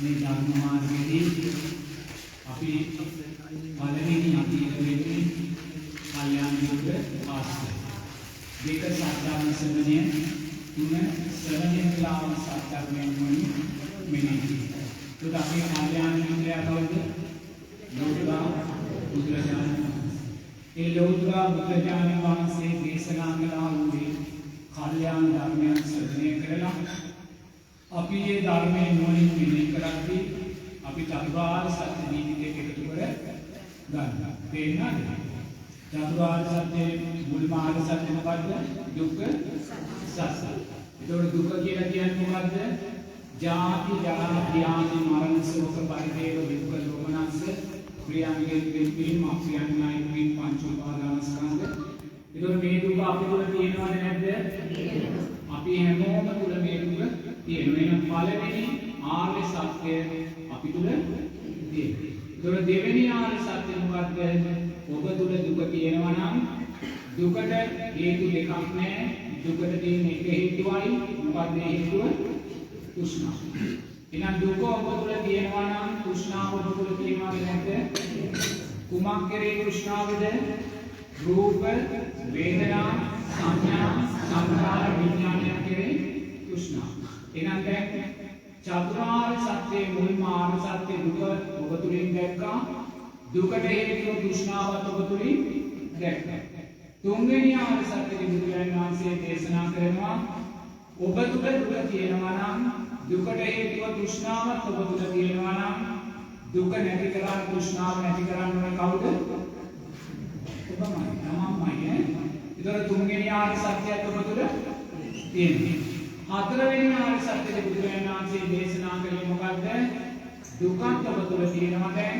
මේ ධර්ම මාර්ගයේදී අපි පළවෙනි අපි වෙන්නේ කල්යාණ මිත්‍ර ආශ්‍රය. දෙක සත්‍යඥ ශ්‍රවණය, තුන ශ්‍රවණය කළාම සත්‍යඥයෙන් මෙනෙහි. ඒත් අපේ කල්යාණ මිත්‍රයා කවුද? ලෝතුරා බුදුරජාණන් වහන්සේ. ඒ ලෝතුරා බුදුරජාණන් වහන්සේ දේශනා කළා වූ කල්යාණ ධර්මයන් ශ්‍රවණය කරලා අපි මේ ධර්මයේ නුවණින් මෙනෙහි කරද්දී අපි චතුරාර්ය සත්‍ය ජීවිතයක එකතු කර ගන්නවා. තේරුණාද? චතුරාර්ය සත්‍යයේ මුල්ම ආර්ය සත්‍ය මොකද්ද? දුක්ඛ සත්‍ය. ඒතකොට දුක කියලා කියන්නේ මොකද්ද? ජාති ජරා ව්‍යාධි මරණ ශෝක පරිදේව දුක්ඛ දෝමනස්ස ක්‍රියාංගෙන් පිළිම අප්‍රියන්නායි පින් පංච උපාදානස්කන්ධ. ඒතකොට මේ දුක අපි තුළ තියෙනවද නැද්ද? අපි හැමෝම තුළ මේ දුක තියෙනවා. පළවෙනි ආර්ය සත්‍ය අපි තුල තියෙනවා. ඒතකොට දෙවෙනි ආර්ය සත්‍ය මොකද්ද? ඔබ තුල දුක තියෙනවා නම් දුකට හේතු දෙකක් නැහැ. දුකට තියෙන එක හේතුවයි. මොකද්ද හේතුව? තෘෂ්ණාව. එහෙනම් දුක ඔබ තුල තියෙනවා නම් තෘෂ්ණාව ඔබ තුල තියෙනවද නැද්ද? කුමක් කෙරේ තෘෂ්ණාවද? රූප, වේදනා, සංඥා, සංඛාර, විඥානය කෙරේ තෘෂ්ණාව. එහෙනම් දැන් චතුරාර්ය සත්‍යයේ මුල්ම ආර්ය සත්‍ය දුක ඔබ තුලින් දැක්කා. දුකට හේතුව තෘෂ්ණාවත් ඔබ තුලින් දැක්කා. තුන්වෙනි ආර්ය සත්‍යයේ බුදුරජාණන් වහන්සේ දේශනා කරනවා ඔබ තුල දුක තියෙනවා නම් දුකට හේතුව තෘෂ්ණාවත් ඔබ තුල තියෙනවා නම් දුක නැති කරන්න තෘෂ්ණාව නැති කරන්න ඕනේ කවුද? ඔබමයි. තමන්මයි. ඒතර තුන්වෙනි ආර්ය සත්‍යයත් ඔබ තුල තියෙනවා. හතරවෙනි ආර්ය සත්‍යයේ බුදුරජාණන් වහන්සේ දේශනා කළේ මොකද්ද? දුකත් ඔබ තුළ තියෙනවා. දැන්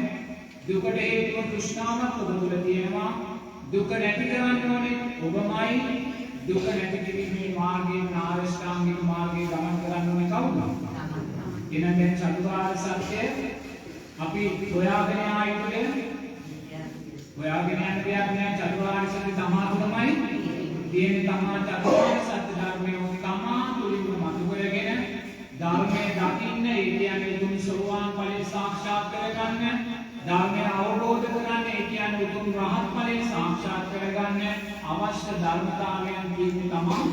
දුකට හේතුව තෘෂ්ණාවත් ඔබ තුළ තියෙනවා. දුක නැති කරන්න ඕනේ ඔබමයි. දුක නැති කිරීමේ මාර්ගයෙන් ආරෂ්ඨාංගික මාර්ගයේ ගමන් කරන්න ඕනේ කවුද? එහෙනම් දැන් චතුරාර්ය සත්‍ය අපි හොයාගෙන ආයිතුලේ හොයාගෙන යන දෙයක් නෑ. චතුරාර්ය සත්‍ය තමා තුළමයි තියෙන්නේ. තමා චතුරාර්ය සත්‍ය ධර්මයේ තමා ධර්මයේ දකින්න, ඒ කියන්නේ උතුම් සෝවාන් ඵලය සාක්ෂාත් කරගන්න, ධර්මය අවබෝධ කරගන්න, ඒ කියන්නේ උතුම් රහත් ඵලය සාක්ෂාත් කරගන්න අවශ්‍ය ධර්මතාවයන් කියන්නේ තමා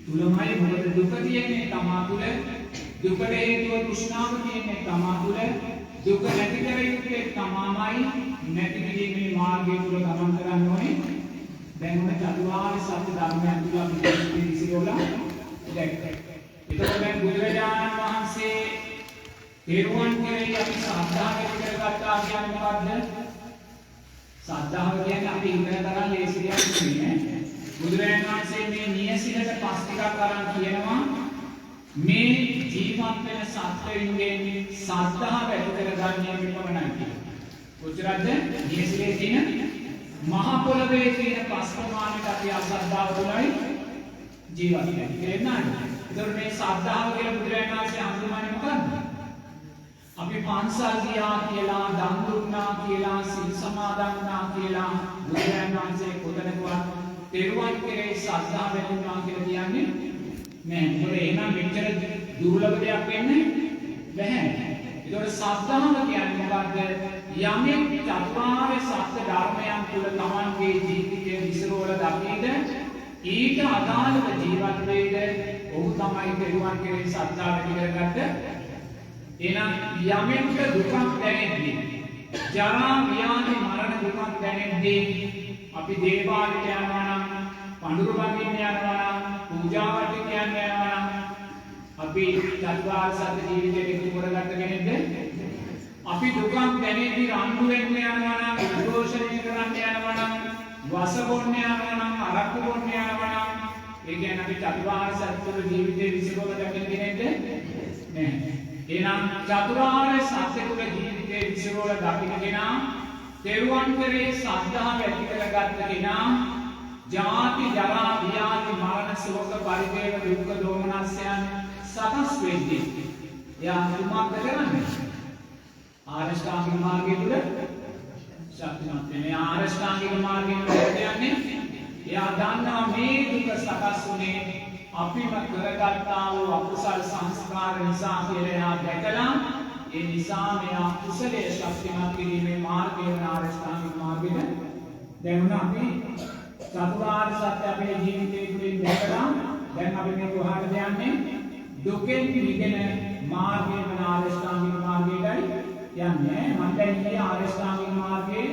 තුලමයි. මොකද දුක තියෙන්නේ තමා තුල, දුකට හේතුව තෘෂ්ණාව තියෙන්නේ තමා තුල, දුක නැති කර යුත්තේ තමාමයි. නැති කිරීමේ මාර්ගය තුල ගමන් කරන්න ඕනේ. දැන් උන චතුරාර්ය සත්‍ය ධර්මයන් තුල අපි විසිරෝලා දැක්කේ. එතකොට දැන් බුදුරජාණන් වහන්සේ තෙරුවන් කෙරෙහි අපි ශ්‍රද්ධාව ඇති කරගත්තා කියන්නේ මොකද්ද? ශ්‍රද්ධාව කියන්නේ අපි ඉගෙන ගන්න ලේසි දෙයක් නෙමෙයි. බුදුරජාණන් වහන්සේ මේ නියසිලට පස් ටිකක් අරන් කියනවා මේ ජීවත් වෙන සත්වයින්ගෙන් ශ්‍රද්ධාව ඇති කරගන්නේ මෙපමණයි කියලා. කොච්චරද? නියසිලේ තියෙන මහ පොළවේ තියෙන පස් ප්‍රමාණයට අපි අශ්‍රද්ධාව තුලයි ජීවත් වෙන්නේ. තේරුණාද? ඒතකොට මේ ශ්‍රද්ධාව කියලා බුදුරජාණන් වහන්සේ හඳුන්වන්නේ මොකක්ද? අපි පන්සල් ගියා කියලා, දන් දුන්නා කියලා, සිල් සමාදන් වුණා කියලා බුදුරජාණන් වහන්සේ කොතනකවත් තෙරුවන් කෙරෙහි ශ්‍රද්ධාව ඇතිවෙනවා කියලා කියන්නේ නෑ. මොකද එහෙනම් මෙච්චර දුර්ලභ දෙයක් වෙන්නේ නැහැ. ඒතකොට ශ්‍රද්ධාව කියන්නේ මොකද්ද? යමෙක් චතුරාර්ය සත්‍ය ධර්මයන් තුළ තමන්ගේ ජීවිතයේ විසිරවල දකිද ඊට අදාළව ජීවත් වේද ඔහු තමයි තෙරුවන් කෙරෙහි ශ්‍රද්ධාව ඇති කරගත්ත. එහෙනම් යමෙක්ට දුකක් දැනෙද්දී, ජරා ව්‍යාධි මරණ දුකක් දැනෙද්දී අපි දේවාලයට යනවා නම්, පඳුරු බඳින්න යනවා නම්, පූජාවට කියන්න යනවා නම් අපි චතුරාර්ය සත්‍ය ජීවිතයට එකතු කරගත්ත කෙනෙක්ද? අපි දුකක් දැනෙද්දී රණ්ඩු වෙන්න යනවා නම්, දෝෂණය කරන්න යනවා නම්, වස බොන්න යනවා නම්, අරක්කු බොන්න යනවා නම් ඒ කියන්නේ අපි චතුරාර්ය සත්‍ය ජීවිතේ විසිරවල දකින්න කෙනෙක්ද? නැහැ. එහෙනම් චතුරාර්ය සත්‍ය තුළ ජීවිතේ විසිරවල දකින්න කෙනා, තෙරුවන් කෙරෙහි ශ්‍රද්ධාව ඇති කරගත්ත කෙනා, ජාති ජරා ව්‍යාධි මරණ ශෝක පරිදේව දුක්ඛ දෝමනස්යන් සකස් වෙද්දී එයා කුමක්ද කරන්නේ? ආරෂ්ඨාංගික මාර්ගය තුළ ශක්තිමත් වෙන. ආරෂ්ඨාංගික මාර්ගයෙන් යන්නේ එයා දන්නවා මේ දුක සකස් වුනේ අපිම කරගත්තා වූ අකුසල් සංස්කාර නිසා කියලා එයා දැකලා ඒ නිසා මෙයා කුසලයේ ශක්තිමත් කිරීමේ මාර්ගය වන ආරෂ්ඨාංගික මාර්ගයෙන් දැන් අපි චතුරාර්ය සත්‍ය අපේ ජීවිතේ තුළින් දැකලා දැන් අපි මේ කොහාටද යන්නේ දුකෙන් මිදෙන මාර්ගය වන ආරෂ්ඨාංගික මාර්ගයටයි යන්නේ මම දැන් මේ ආරෂ්ඨාංගික මාර්ගයේ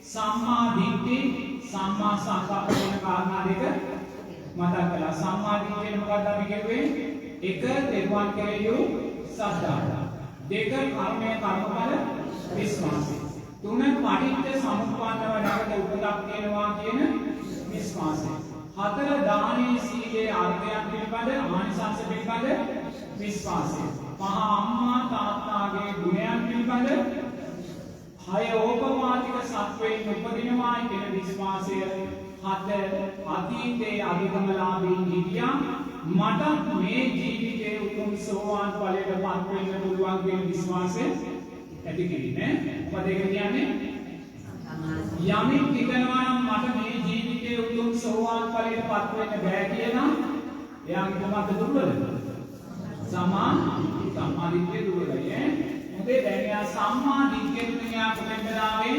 සම්මා දිට්ඨි සම්මා සංකප්ප කියන කාරණා දෙක මතක් කළා සම්මා දිට්ඨිය මොකක්ද අපි කියුවේ එක දෙවන් කෙරෙහි සද්ධාව දෙක කර්මය කර්මඵල විශ්වාසය තුන පටිච්ච සමුප්පන්නව නැවත උපදක් වෙනවා කියන විශ්වාසය හතර දානීය සීලේ අර්ථයන් පිළිබඳ ආනිසංස පිළිබඳ විශ්වාසය පහ අම්මා තාත්තාගේ ගුණයන් පිළිබඳ හය ඕපපාතික සත්වයෙන් උපදිනවායි කියන විශ්වාසය හත අතීතයේ අධිගමලාභීන් හිටියා මට මේ ජීවිතයේ උතුම් සෝවාන් ඵලයට පත් වෙන්න පුළුවන් කියන විශ්වාසය ඇති කිරීම මොකද ඒක කියන්නේ යමෙක් හිතනවා නම් මට මේ ජීවිතයේ උතුම් සෝවාන් ඵලයට පත් වෙන්න බෑ කියලා එයාගේ කොහොමද දුර්වලද සම්මා දිට්ඨිය දුර්වලයි මොකද දැන් යා සම්මා දිට්ඨිය තුලින් යා කොහෙන්ද ආවේ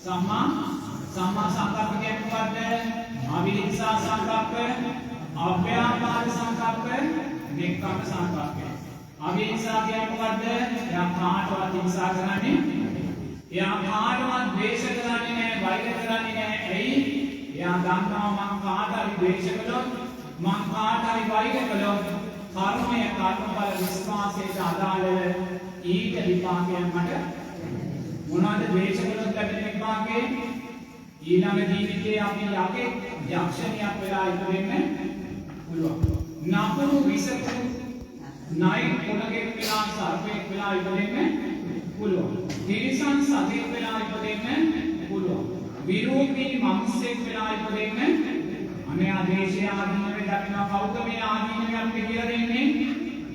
සම්මා සංකප්ප කියන්නේ මොකද්ද අවිහිංසා සංකප්ප අව්‍යාපාද සංකප්ප නෙක්ඛම් සංකප්ප අවිහිංසා කියන්නේ මොකද්ද යා කාටවත් හිංසා කරන්නේ යා කාටවත් ද්වේෂ කරන්නේ නැහැ වෛර කරන්නේ නැහැ ඇයි යා දන්නවා මං කාට හරි ද්වේෂ කළොත් මං කාට හරි වෛර කළොත් කර්මය කර්මඵල විශ්වාසයට අදාළව ඊට විපාකයන් මට මොනවද ද්වේෂ කළොත් ලැබෙන විපාකේ ඊළඟ ජීවිතයේ අපි යකෙක් යක්ෂණියක් වෙලා ඉපදෙන්න පුළුවන්. නපුරු විසකු නයි කුණගෙක් වෙලා සර්පෙක් වෙලා ඉපදෙන්න පුළුවන්. තිරිසන් සතෙක් වෙලා ඉපදෙන්න පුළුවන්. විරූපී මනුස්සයෙක් වෙලා ඉපදෙන්න අනේ ආදේශය ආදීනවේ දකින්න කවුද මේ ආදීනවේ අපිට කියලා දෙන්නේ?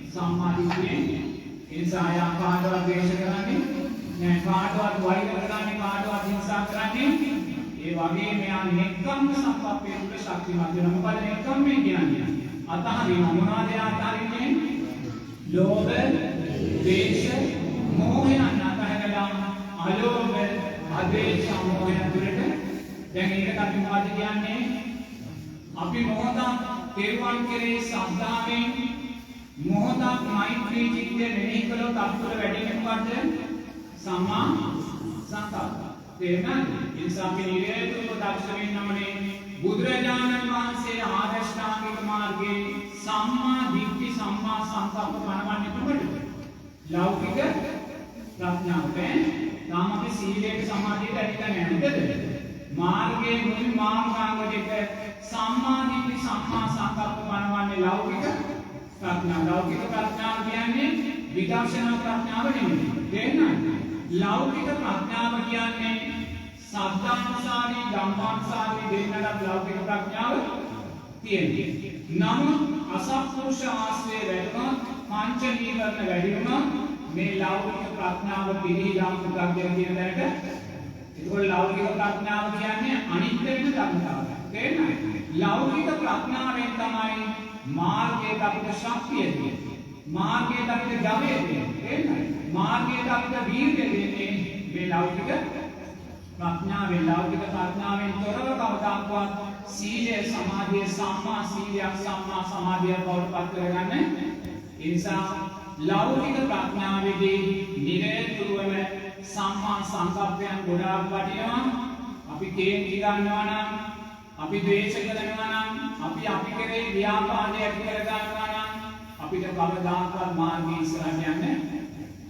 සම්මා දිට්ඨියෙන්. ඒ නිසා යා කාටවත් ද්වේෂ කරන්නේ නෑ කාටවත් වෛර කරන්නේ කාටවත් හිංසා කරන්නේ ඒ වගේ මෙයා නෙක්ඛම් සංකප්පේ තුල ශක්තිමත් වෙනවා. මොකද නෙක්ඛම් කියන්නේ අතහරින මොනවාද අතහරින්නේ? ලෝභ, ද්වේෂ, මෝහයන් අතහැරලා අලෝභ, අද්වේෂ, මෝහයන් දුරට දැන් ඒකට අපි මොකද කියන්නේ? අපි මොහොතක් තෙරුවන් කෙරේ ශ්‍රද්ධාවෙන් මොහොතක් මෛත්‍රී චිත්තය මෙනෙහි කළොත් අප තුළ වැඩෙන්නේ මොකද්ද? සම්මා සංකප්ප. තේරුණාද? ඒ නිසා අපි නිරේතුරුව දක්ෂ වෙන්න ඕනේ. බුදුරජාණන් වහන්සේ ආරෂ්ඨාංගික මාර්ගයේ සම්මා දිට්ඨි සම්මා සංකප්ප පනවන්නේ කොහොමද? ලෞකික ප්‍රඥාවෙන්. තාම අපි සීලයට සමාධියට ඇවිල්ලා නැහැ නේද? මාර්ගයේ මුල් මාර්ගාංග දෙක සම්මා දිට්ඨි සම්මා සංකප්ප පනවන්නේ ලෞකික ප්‍රඥාව. ලෞකික ප්‍රඥාව කියන්නේ විදර්ශනා ප්‍රඥාව නෙමෙයි. තේරුණාද? ලෞකික ප්‍රඥාව කියන්නේ සද්ධානුසාරී ධම්මානුසාරී දෙන්නට ලෞකික ප්‍රඥාව තියෙනවා. නමුත් අසත්පුරුෂ ආශ්‍රය වැඩිවම පංච නීවරණ වැඩිවම මේ ලෞකික ප්‍රඥාව පිළිලා පුද්ගලයන් කියන දැනට ඒකෝ ලෞකික ප්‍රඥාව කියන්නේ අනිත්‍ය වෙන ධර්මතාවය. තේරෙනවද? ලෞකික ප්‍රඥාවෙන් තමයි මාර්ගයට අපිට ශක්තිය දෙන්නේ. මාර්ගයට අපිට ජවය දෙන්නේ. තේරෙනවද? මාර්ගයට අපිට වීර්යය දෙන්නේ මේ ලෞකික ප්‍රඥාවෙන්. ලෞකික ප්‍රඥාවෙන් තොරව කවදාවත් සීලය සමාධිය සම්මා සීලයක් සම්මා සමාධියක් බවට පත් කරගන්න. ඒ නිසා ලෞකික ප්‍රඥාවේදී නිරතුරුවම සම්මා සංකප්පයන් ගොඩාක් වටිනවා. අපි කේන්ති ගන්නවා නම් අපි ද්වේෂ කරනවා නම් අපි කෙරේ ව්‍යාපාදයක් ඇති කර ගන්නවා නම් අපිට කවදාකවත් මාර්ගය ඉස්සරහට යන්න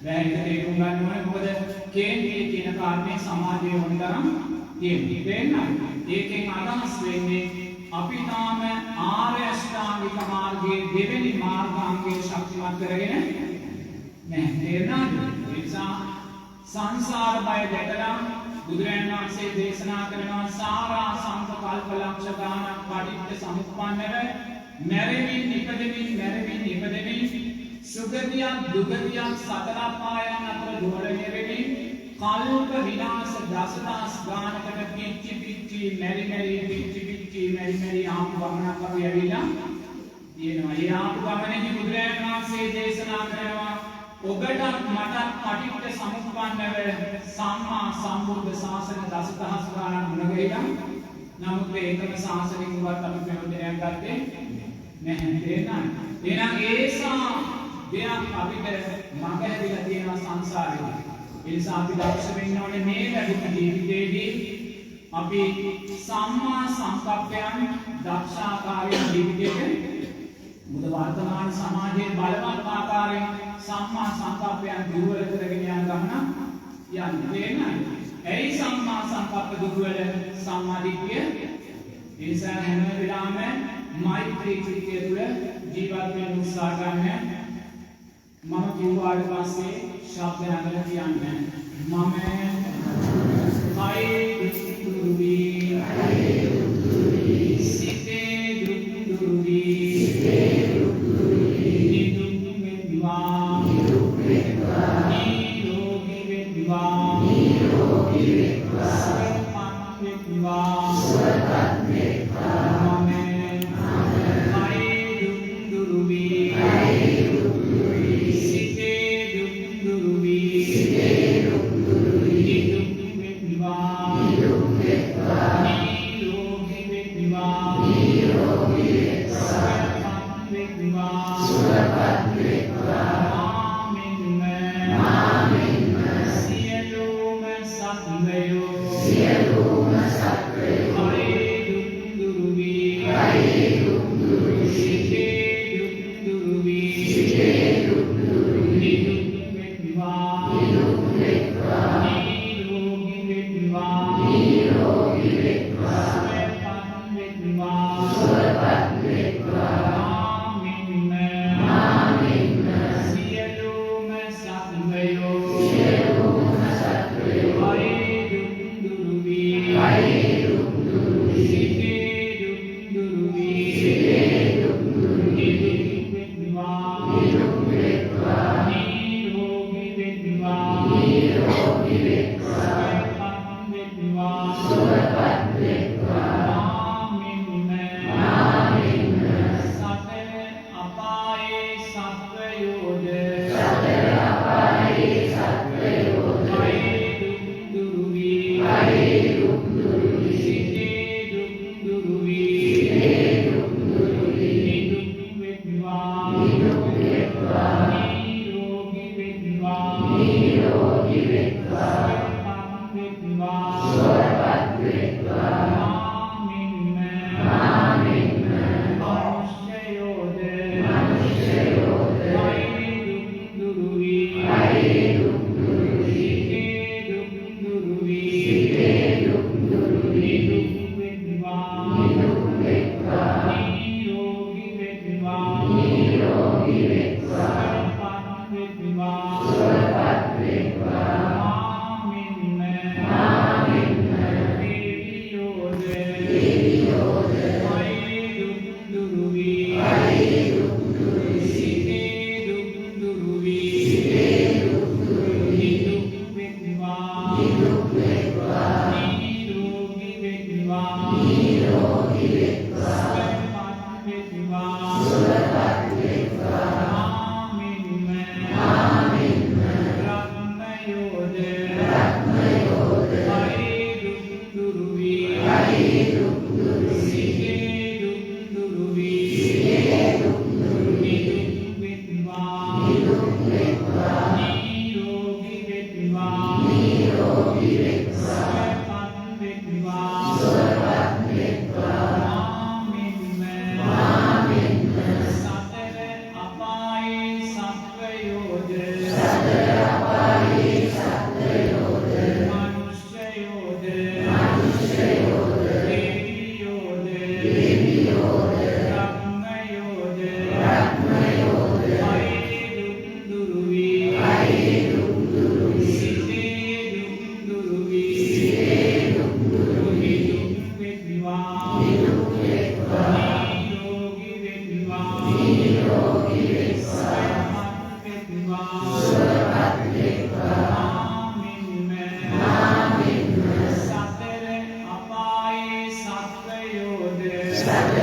බැහැ. ඒක තේරුම් ගන්න ඕනේ. මොකද කේන්ද්‍රය කියන කාරණේ සමාජයේ වුණ තරම් තියෙනවා. ඒකෙන් අදහස් වෙන්නේ අපි තාම ආර්ය අෂ්ටාංගික මාර්ගයේ දෙවෙනි මාර්ගාංගයේ ශක්තිමත් කරගෙන නැහැ. තේරුණාද? ඒ නිසා සංසාර බය දැකලා බුදුරජාණන් වහන්සේ දේශනා කරනවා සාරා සංකල්ප ලක්ෂ ගානක් පටිච්ච සමුප්පන්නව මැරෙමින් ඉපදෙමින් සුගතියක් දුගතියක් සතර පායන් අතර දෝලණය වෙමින් කල්ප විනාශ දසදහස් ගානකට පිච්චි පිච්චි මෙරි මෙරි පිච්චි පිච්චි මෙරි මෙරි ආපු ගමනක් අපි ඇවිල්ලා තියෙනවා. ඒ ආපු ගමනේදී බුදුරජාණන් වහන්සේ දේශනා කරනවා ඔබටත් මටත් පටිච්ච සමුප්පන්නව සම්මා සම්බුද්ධ ශාසන දසදහස් ගානක් මුණ ගැහිලා නමුත් ඒකම ශාසනිකවත් අපි ප්‍රයෝජනයක් ගත්තේ නැහැ. තේරෙනවද? එහෙනම් ඒසා දෙයක් අපිට මඟ හැදිලා තියෙනවා සංසාරේ. ඒ නිසා අපි දක්ෂ වෙන්න ඕනේ මේ ලැබුණ ජීවිතේදී අපි සම්මා සංකප්පයන් දක්ෂාකාරයෙන් ජීවිතේට මුද වර්තමාන සමාජයේ බලවත් ආකාරයෙන් සම්මා සංකප්පයන් දුර්වල කරගෙන යන ගමන යන්නේ නැහැ. ඒ සම්මා සංකප්ප දුර්වල සම්මාදිට්ඨිය ඒ නිසා හැම වෙලාවෙම මෛත්‍රී චිත්තය තුළ ජීවත් වෙන්න උත්සාහ ගන්න. මම කිව්වාට පස්සේ ශබ්ද නගලා කියන්නේ මම කයේ දුරු වී සිතේ දුරු වී නිදුක් වෙත්වා නිරෝගී වෙත්වා සුවපත් වෙත්වා මම කයේ දුරු වී Amen.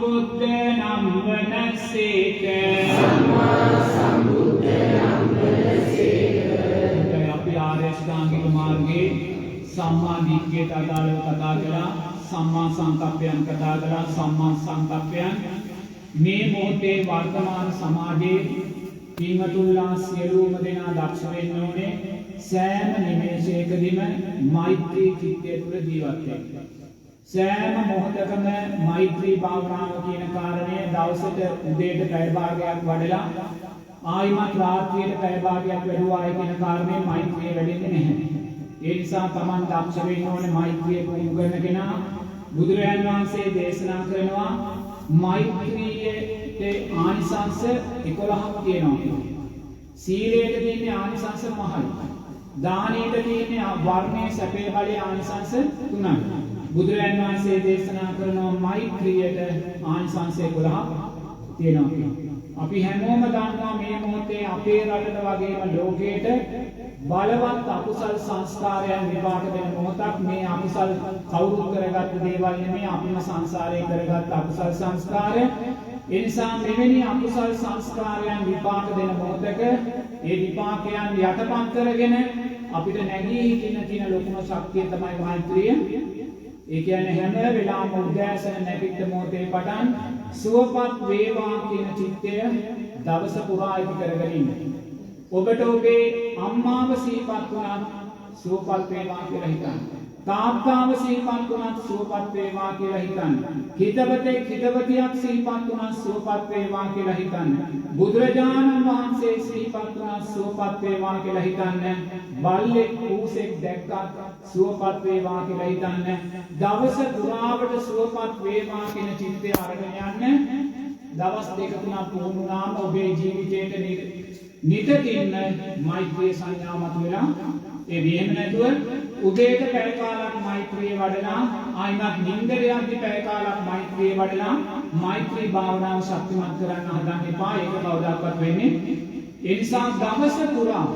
Buddha මාර්ගයට අදාළව කතා කළා. සම්මා සංකප්පයන් කතා කළා. සම්මා සංකප්පයන් මේ මොහොතේ වර්තමාන සමාජයේ පින්වතුන්ලා සියලුම දෙනා දක්ෂ වෙන්න ඕනේ. සෑම නිමේෂයකදීම මෛත්‍රී චිත්තය තුළ ජීවත් වෙන්න. සෑම මොහොතකම මෛත්‍රී භාවනාව කියන කාරණය දවසට උදේට පැය භාගයක් වඩලා ආයිමත් රාත්‍රියට පැය භාගයක් වැඩුවායි කියන කාරණේ මෛත්‍රිය වැඩෙන්නේ නැහැ. ඒ නිසා Taman දක්ෂ වෙන්න ඕනේ මෛත්‍රිය පුහුණු කරන කෙනා. බුදුරජාණන් වහන්සේ දේශනා කරනවා මෛත්‍රියේ ආනිසංස 11ක් තියෙනවා. සීලයට තියෙන ආනිසංස පහයි. දානයට තියෙන වර්ණයේ සැපේ බලයේ ආනිසංස 3යි. බුදුරජාණන් වහන්සේ දේශනා කරනවා මෛත්‍රියට ආනිසංස 11ක් තියෙනවා. අපි හැමෝම දන්නවා මේ මොහොතේ අපේ රටට වගේම ලෝකයට බලවත් අකුසල් සංස්කාරයන් විපාක දෙන මොහොතක්. මේ අකුසල් කවුරුත් කරගත්ත දේවල් නෙමෙයි, අපිම සංසාරේ කරගත්ත අකුසල් සංස්කාර. ඒ නිසා මෙවැනි අකුසල් සංස්කාරයන් විපාක දෙන මොහොතක ඒ විපාකයන් යටපත් කරගෙන අපිට නැගී හිටින ලොකුම ශක්තිය තමයි මෛත්‍රිය. ඒ කියන්නේ හැම වෙලාවම උදෑසන නැගිට මොහොතේ පටන් සුවපත් වේවා කියන චිත්තය දවස පුරා ඉති කරගෙන ඉන්න. ඔබට ඔබේ අම්මාව සිහිපත් වුණත් සුවපත් වේවා කියලා හිතන්න. තාත්තාව සිහිපත් වුණත් සුවපත් වේවා කියලා හිතන්න. හිතවතෙක් හිතවතියක් සිහිපත් වුණත් සුවපත් වේවා කියලා හිතන්න. බුදුරජාණන් වහන්සේ සිහිපත් වුණත් සුවපත් වේවා කියලා හිතන්න. බල්ලෙක් ඌසෙක් දැක්කත් සුවපත් වේවා කියලා හිතන්න. දවස පුරාවට සුවපත් වේවා කියන චිත්තය අරගෙන යන්න. දවස් දෙක තුනක් පුහුණු වුණාම ඔබේ ජීවිතයට නිතින් මෛත්‍රී සංඥා මතුවලා ඒ වේම නැතුව උදේට පැය කාලක් මෛත්‍රිය වඩලා ආයිමත් නිින්දට යද්දි පැය කාලක් මෛත්‍රිය වඩලා මෛත්‍රී භාවනාව ශක්තිමත් කරන්න හදන්න එපා. ඒක කවදාවත් වෙන්නේ. ඒ නිසා දවස පුරා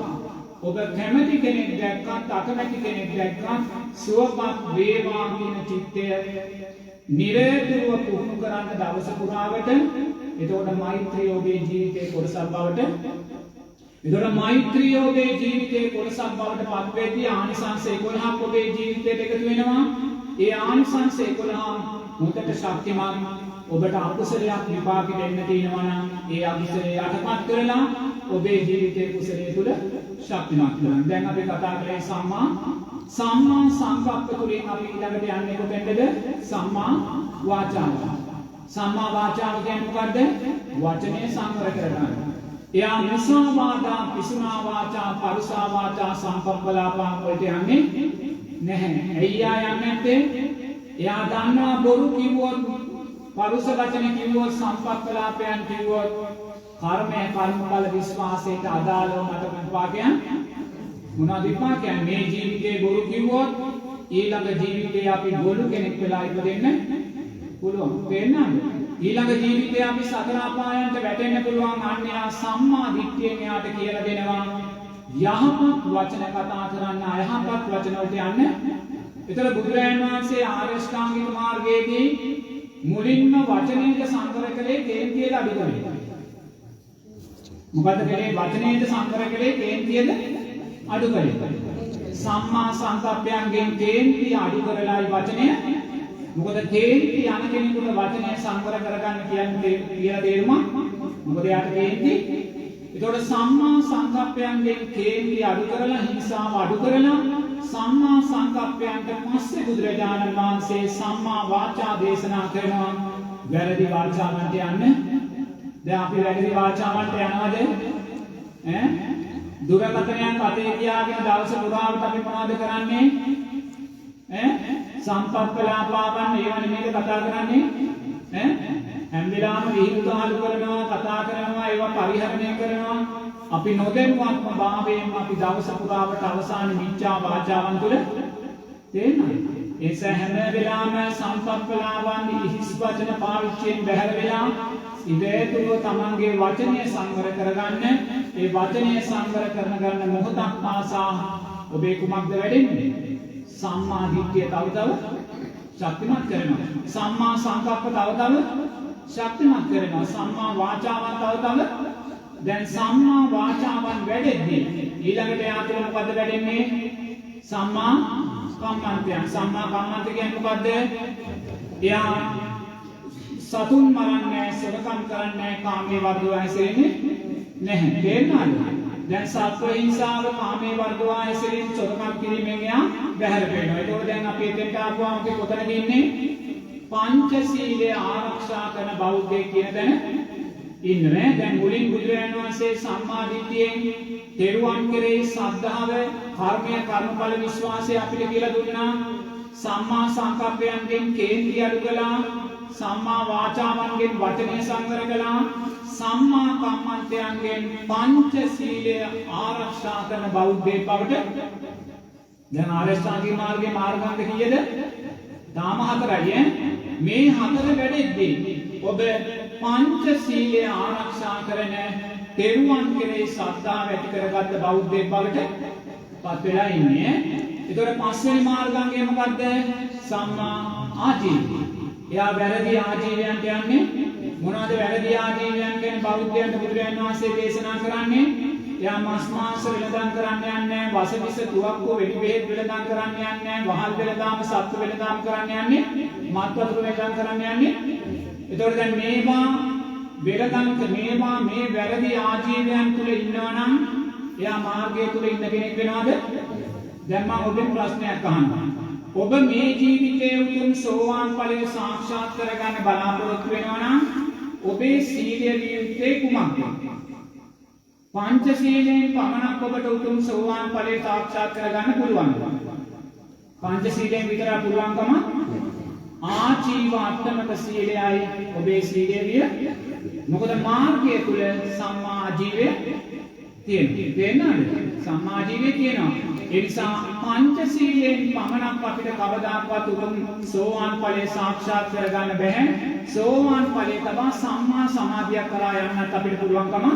ඔබ කැමති කෙනෙක් දැක්කත් අකමැති කෙනෙක් දැක්කත් සුවපත් වේවා කියන චිත්තය නිරතුරුව පුහුණු කරන්න දවස පුරාවට. එතකොට මෛත්‍රිය ඔබේ ජීවිතේ කොටසක් බවට එතකොට මෛත්‍රිය ඔබේ ජීවිතේ කොටසක් බවට පත් වෙද්දී ආනිසංස 11ක් ඔබේ ජීවිතයට එකතු වෙනවා. ඒ ආනිසංස 11 මුදට ශක්තිමත්. ඔබට අකුසලයක් විපාක දෙන්න තියෙනවා නම් ඒ අකුසලේ යටපත් කරලා ඔබේ ජීවිතේ කුසලයේ තුල ශක්තිමත් කරනවා. දැන් අපි කතා කරේ සම්මා සංකප්ප තුලින් අපි ඊළඟට යන්නේ කොතෙන්ද? සම්මා වාචාව. සම්මා වාචාව කියන්නේ මොකද්ද? වචනේ සංවර කරගන්න. එයා මුසා වාචා, පිසුනා වාචා, පරුසා වාචා, සම්පප්පලාපා වලට යන්නේ නැහැ. එයා යන්නේ නැත්තේ එයා දන්නවා බොරු කිව්වොත්, පරුස වචන කිව්වොත්, සම්පප්පලාපයන් කිව්වොත් කර්මය කර්මඵල විශ්වාසයට අදාළව මට විපාකයන් මොනවද විපාකයන්? මේ ජීවිතේ බොරු කිව්වොත් ඊළඟ ජීවිතේ අපි බොරු කෙනෙක් වෙලා ඉපදෙන්න පුළුවන්. තේරෙනවද? ඊළඟ ජීවිතේ අපි සතර අපායන්ට වැටෙන්න පුළුවන්. අන්‍යයා සම්මා දිට්ඨියෙන් යාට කියලා දෙනවා යහපත් වචන කතා කරන්න, අයහපත් වචන වලට යන්න. ඒතර බුදුරජාණන් වහන්සේ ආර්ය ශ්‍රාංගික මාර්ගයේදී මුලින්ම වචනයේද සංකර කළේ කේන්තියද අඩු කරේ. මොකද කලේ? වචනයේද සංකර කළේ කේන්තියද අඩු කරේ. සම්මා සංකප්පයන්ගෙන් කේන්තිය අඩු කරලායි වචනය. මොකද කේන්ති යන කෙනෙකුට වචනය සංවර කරගන්න කියන්නේ කියලා තේරුම. මොකද යාට කේන්ති. ඒතකොට සම්මා සංකප්පයන්ගෙන් කේන්ති අඩු කරලා, හිංසාව අඩු කරලා සම්මා සංකප්පයන්ට පස්සේ බුදුරජාණන් වහන්සේ සම්මා වාචා දේශනා කරනවා. වැරදි වාචාවන්ට යන්න. දැන් අපි වැරදි වාචාවන්ට යනවද? දුරකථනයක් අතේ තියාගෙන දවස පුරාවට අපි මොනවද කරන්නේ? සම්පප්පලාපාවන් ඒව නෙමෙයි කතා කරන්නේ. හැම වෙලාවෙම විහිළුතාලු කරනවා, කතා කරනවා, ඒවා පරිහරණය කරනවා. අපි නොදැනුවත්ම භාවයෙන් අපි දවස පුරාවට අවසාන මිච්ඡා වාචාවන් තුළ තේරෙනවද? ඒ හැම වෙලාවෙම සම්පප්පලාවන් හිස් වචන පාවිච්චියෙන් බැහැර වෙලා ඉබේතුව තමන්ගේ වචනය සංවර කරගන්න. ඒ වචනය සංවර කරන මොහොතක් පාසා ඔබේ කුමක්ද වැඩෙන්නේ? සම්මා දිට්ඨිය තව තව ශක්තිමත් කරනවා. සම්මා සංකප්ප තව තව ශක්තිමත් කරනවා. සම්මා වාචාවන් තව තව. දැන් සම්මා වාචාවන් වැඩෙද්දී ඊළඟට යාතුල මොකද වැඩෙන්නේ? සම්මා කම්මන්තයන්. සම්මා කම්මන්ත කියන්නේ මොකද්ද? එයා සතුන් මරන්නේ, සොරකම් කරන්නේ, කාමයේ වර්ධව හැසිරෙන්නේ නැහැ. තේරුණාද? දැන් සත්ව හිංසාව, කාමයේ වර්ධව හැසිරෙන සොරකම් කිරීමෙන් එයා බැහැර වෙනවා. ඒකෝර දැන් අපි එතෙන්ට ආපුවාම අපි කොතනද ඉන්නේ? පංචශීලය ආරක්ෂා කරන බෞද්ධයෙක් කියන තැන ඉන්නේ. දැන් මුලින් බුදුරජාණන් වහන්සේ සම්මා දිට්ඨියෙන් තෙරුවන් කෙරෙහි ශ්‍රද්ධාව, කර්මය, කර්මඵල විශ්වාසය අපිට කියලා දුන්නා. සම්මා සංකප්පයන්ගෙන් කේන්ද්‍රය අඩු කළා. සම්මා වාචාවන්ගෙන් වචනය සංවර කළා. සම්මා කම්මන්තයන්ගෙන් පංචශීලය ආරක්ෂා කරන බෞද්ධයෙක් බවට දැන් ආරෂ්ඨාංගික මාර්ගයේ මාර්ගාංග කීයද? තාම 4යි. මේ 4 වැඩෙද්දී ඔබ පංචශීලය ආරක්ෂා කරන තෙරුවන් කෙරෙහි ශ්‍රද්ධාව ඇති කරගත්ත බෞද්ධයෙක් බවට පත් වෙලා ඉන්නේ. ඒතකොට පස්වෙනි මාර්ගාංගය මොකද්ද? සම්මා ආජීවය. එයා වැරදි ආජීවයන්ට යන්නේ. මොනවද වැරදි ආජීවයන් කියන්නේ? බෞද්ධයන්ට බුදුරජාණන් වහන්සේ දේශනා කරන්නේ එයා මස් මාංශ වෙළඳාම් කරන්න යන්නේ, වසවිස තුවක්කුව වෙඩි බෙහෙත් වෙළඳාම් කරන්න යන්නේ, වහල් වෙළඳාම් සත්තු වෙළඳාම් කරන්න යන්නේ, මත් වතුර වෙළඳාම් කරන්න යන්නේ. ඒතකොට දැන් මේවා මේ වැරදි ආජීවයන් තුල ඉන්නවා නම් එයා මාර්ගය තුල ඉන්න කෙනෙක් වෙනවද? දැන් මම ඔබෙන් ප්‍රශ්නයක් අහන්නම්. ඔබ මේ ජීවිතයේ උතුම් සෝවාන් ඵලය සාක්ෂාත් කරගන්න බලාපොරොත්තු වෙනවා නම් ඔබේ සීලය වියුත්තේ කුමක්ද? පංචශීලයෙන් පමණක් ඔබට උතුම් සෝවාන් ඵලය සාක්ෂාත් කරගන්න පුළුවන්. පංචශීලයෙන් විතර පුළුවන්කම ආජීව අට්ඨමක සීලයයි ඔබේ සීලය විය. මොකද මාර්ගය තුල සම්මා ආජීවය තියෙනවා. තේරෙනවද? සම්මා ආජීවය තියෙනවා. ඒ නිසා පංචශීලයෙන් පමණක් අපිට කවදාකවත් උතුම් සෝවාන් ඵලය සාක්ෂාත් කරගන්න බැහැ. සෝවාන් ඵලය තමයි සම්මා සමාධිය කරා යන්නත් අපිට පුළුවන්කම.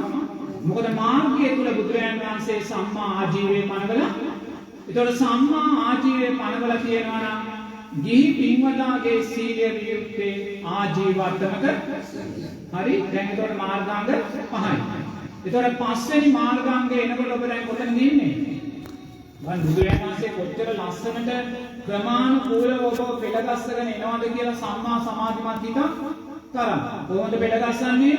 මොකද මාර්ගය තුල බුදුරජාණන් වහන්සේ සම්මා ආජීවයේ පනවලා. ඒතකොට සම්මා ආජීවයේ පනවලා කියනවා නම් ගිහි පින්වතාගේ සීලය වියුක්තේ ආජීවට්ටමක. හරි? දැන් ඒතකොට මාර්ගාංග 5යි. ඒතකොට පස්වෙනි මාර්ගාංගය එනකොට ඔබ දැන් කොතනද ඉන්නේ? මම බුදුරජාණන් වහන්සේ කොච්චර ලස්සනට ක්‍රමානුකූලව ඔබ පෙළගස්සගෙන එනවද කියලා සම්මා සමාධිමත් හිතක් තරම්. කොහොමද පෙළගස්සන්නේ?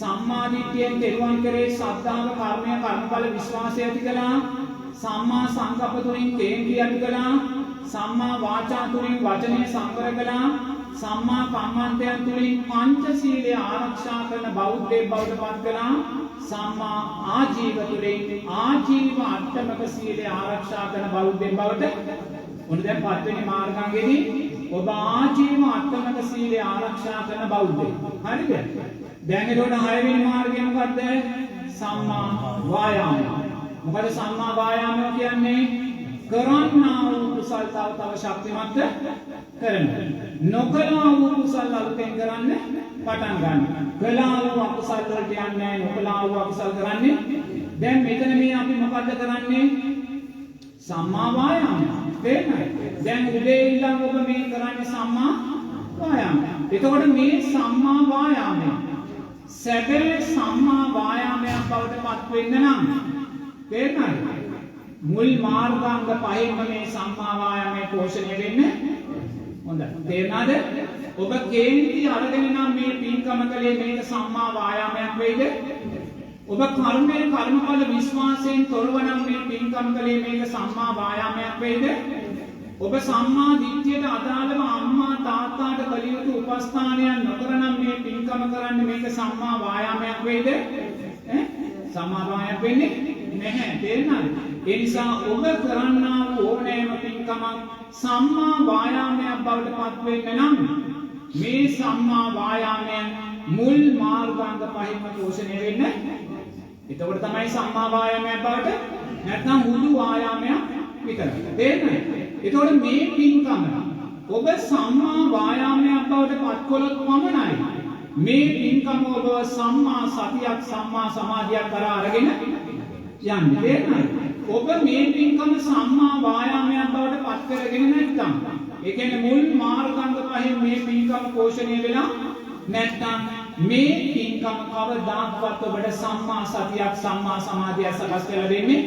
සම්මා දිට්ඨියෙන් තෙරුවන් කෙරෙහි ශ්‍රද්ධාව, කර්මය, කර්මඵල විශ්වාසය ඇති කළා. සම්මා සංකප්ප තුලින් කේන්ද්‍රය අඩු කළා. සම්මා වාචා තුලින් වචනය සංවර කළා. සම්මා කම්මන්තයන් තුලින් පංචශීලය ආරක්ෂා කරන බෞද්ධයෙක් බවට පත් කළා. සම්මා ආජීව තුලින් ආජීව අට්ඨමක සීලය ආරක්ෂා කරන බෞද්ධයෙක් බවට උන් දැන් පස්වෙනි මාර්ගාංගයේදී ඔබ ආජීව අට්ඨමක සීලය ආරක්ෂා කරන බෞද්ධයෙක්. හරිද? දැන් ඒකට 6 වෙනි මාර්ගය මොකද්ද? සම්මා වායාමය. මොකද සම්මා වායාමය කියන්නේ? කරන්නා වූ කුසල් තව ශක්තිමත් කරනවා. නොකළා වූ කුසල් අලුතෙන් කරන්න පටන් ගන්නවා. කළා වූ අකුසල් වලට යන්නේ, නොකළා වූ අකුසල් කරන්නේ. දැන් මෙතන මේ අපි මොකද්ද කරන්නේ? සම්මා වායාමය. තේරෙනවද? දැන් උදේ ඉඳන් ඔබ මේ කරන්නේ සම්මා වායාමය. එතකොට මේ සම්මා වායාමය සැබෑ සම්මා වායාමයක් බවට පත් වෙන්න නම් තේරෙනවද? මුල් මාර්ගාංග පහෙන්ම මේ සම්මා වායාමයේ පෝෂණය වෙන්න හොඳයි. තේරෙනවද? ඔබ කේන්ති අරගෙන නම් මේ පින්කම කලේ මේක සම්මා වායාමයක් වෙයිද? ඔබ කර්මයේ කර්මඵල විශ්වාසයෙන් තොරව නම් මේ පින්කම කලේ මේක සම්මා වායාමයක් වෙයිද? ඔබ සම්මා දිට්ඨියට අදාළව අම්මා තාත්තාට කළ යුතු උපස්ථානයන් නොකරනම් මේ පින්කම කරන්නේ මේක සම්මා වායාමයක් වෙයිද? සම්මා වායාමයක් වෙන්නේ නැහැ. තේරෙනවද? ඒ නිසා ඔබ කරන්නා වූ ඕනෑම පින්කමක් සම්මා වායාමයක් බවට පත් වෙන්න නම් මේ සම්මා වායාමයන් මුල් මාර්ගාංග පහෙන්ම පෝෂණය වෙන්න. එතකොට තමයි සම්මා වායාමයක් බවට නැත්නම් මුළු වායාමයක් විතරයි. තේරෙනවද? එතකොට මේ පින්කම ඔබ සම්මා වායාමයක් බවට පත් කළොත් පමණයි මේ පින්කම ඔබ සම්මා සතියක්, සම්මා සමාධියක් කරා අරගෙන යන්නේ. තේරෙනවද? ඔබ මේ පින්කම සම්මා වායාමයක් බවට පත් කරගෙන නැත්නම්, ඒ කියන්නේ මුල් මාර්ගාංග පහෙන් මේ පින්කම පෝෂණය වෙලා නැත්නම් මේ පින්කම කවදාවත් ඔබට සම්මා සතියක්, සම්මා සමාධියක් සකස් කරලා දෙන්නේ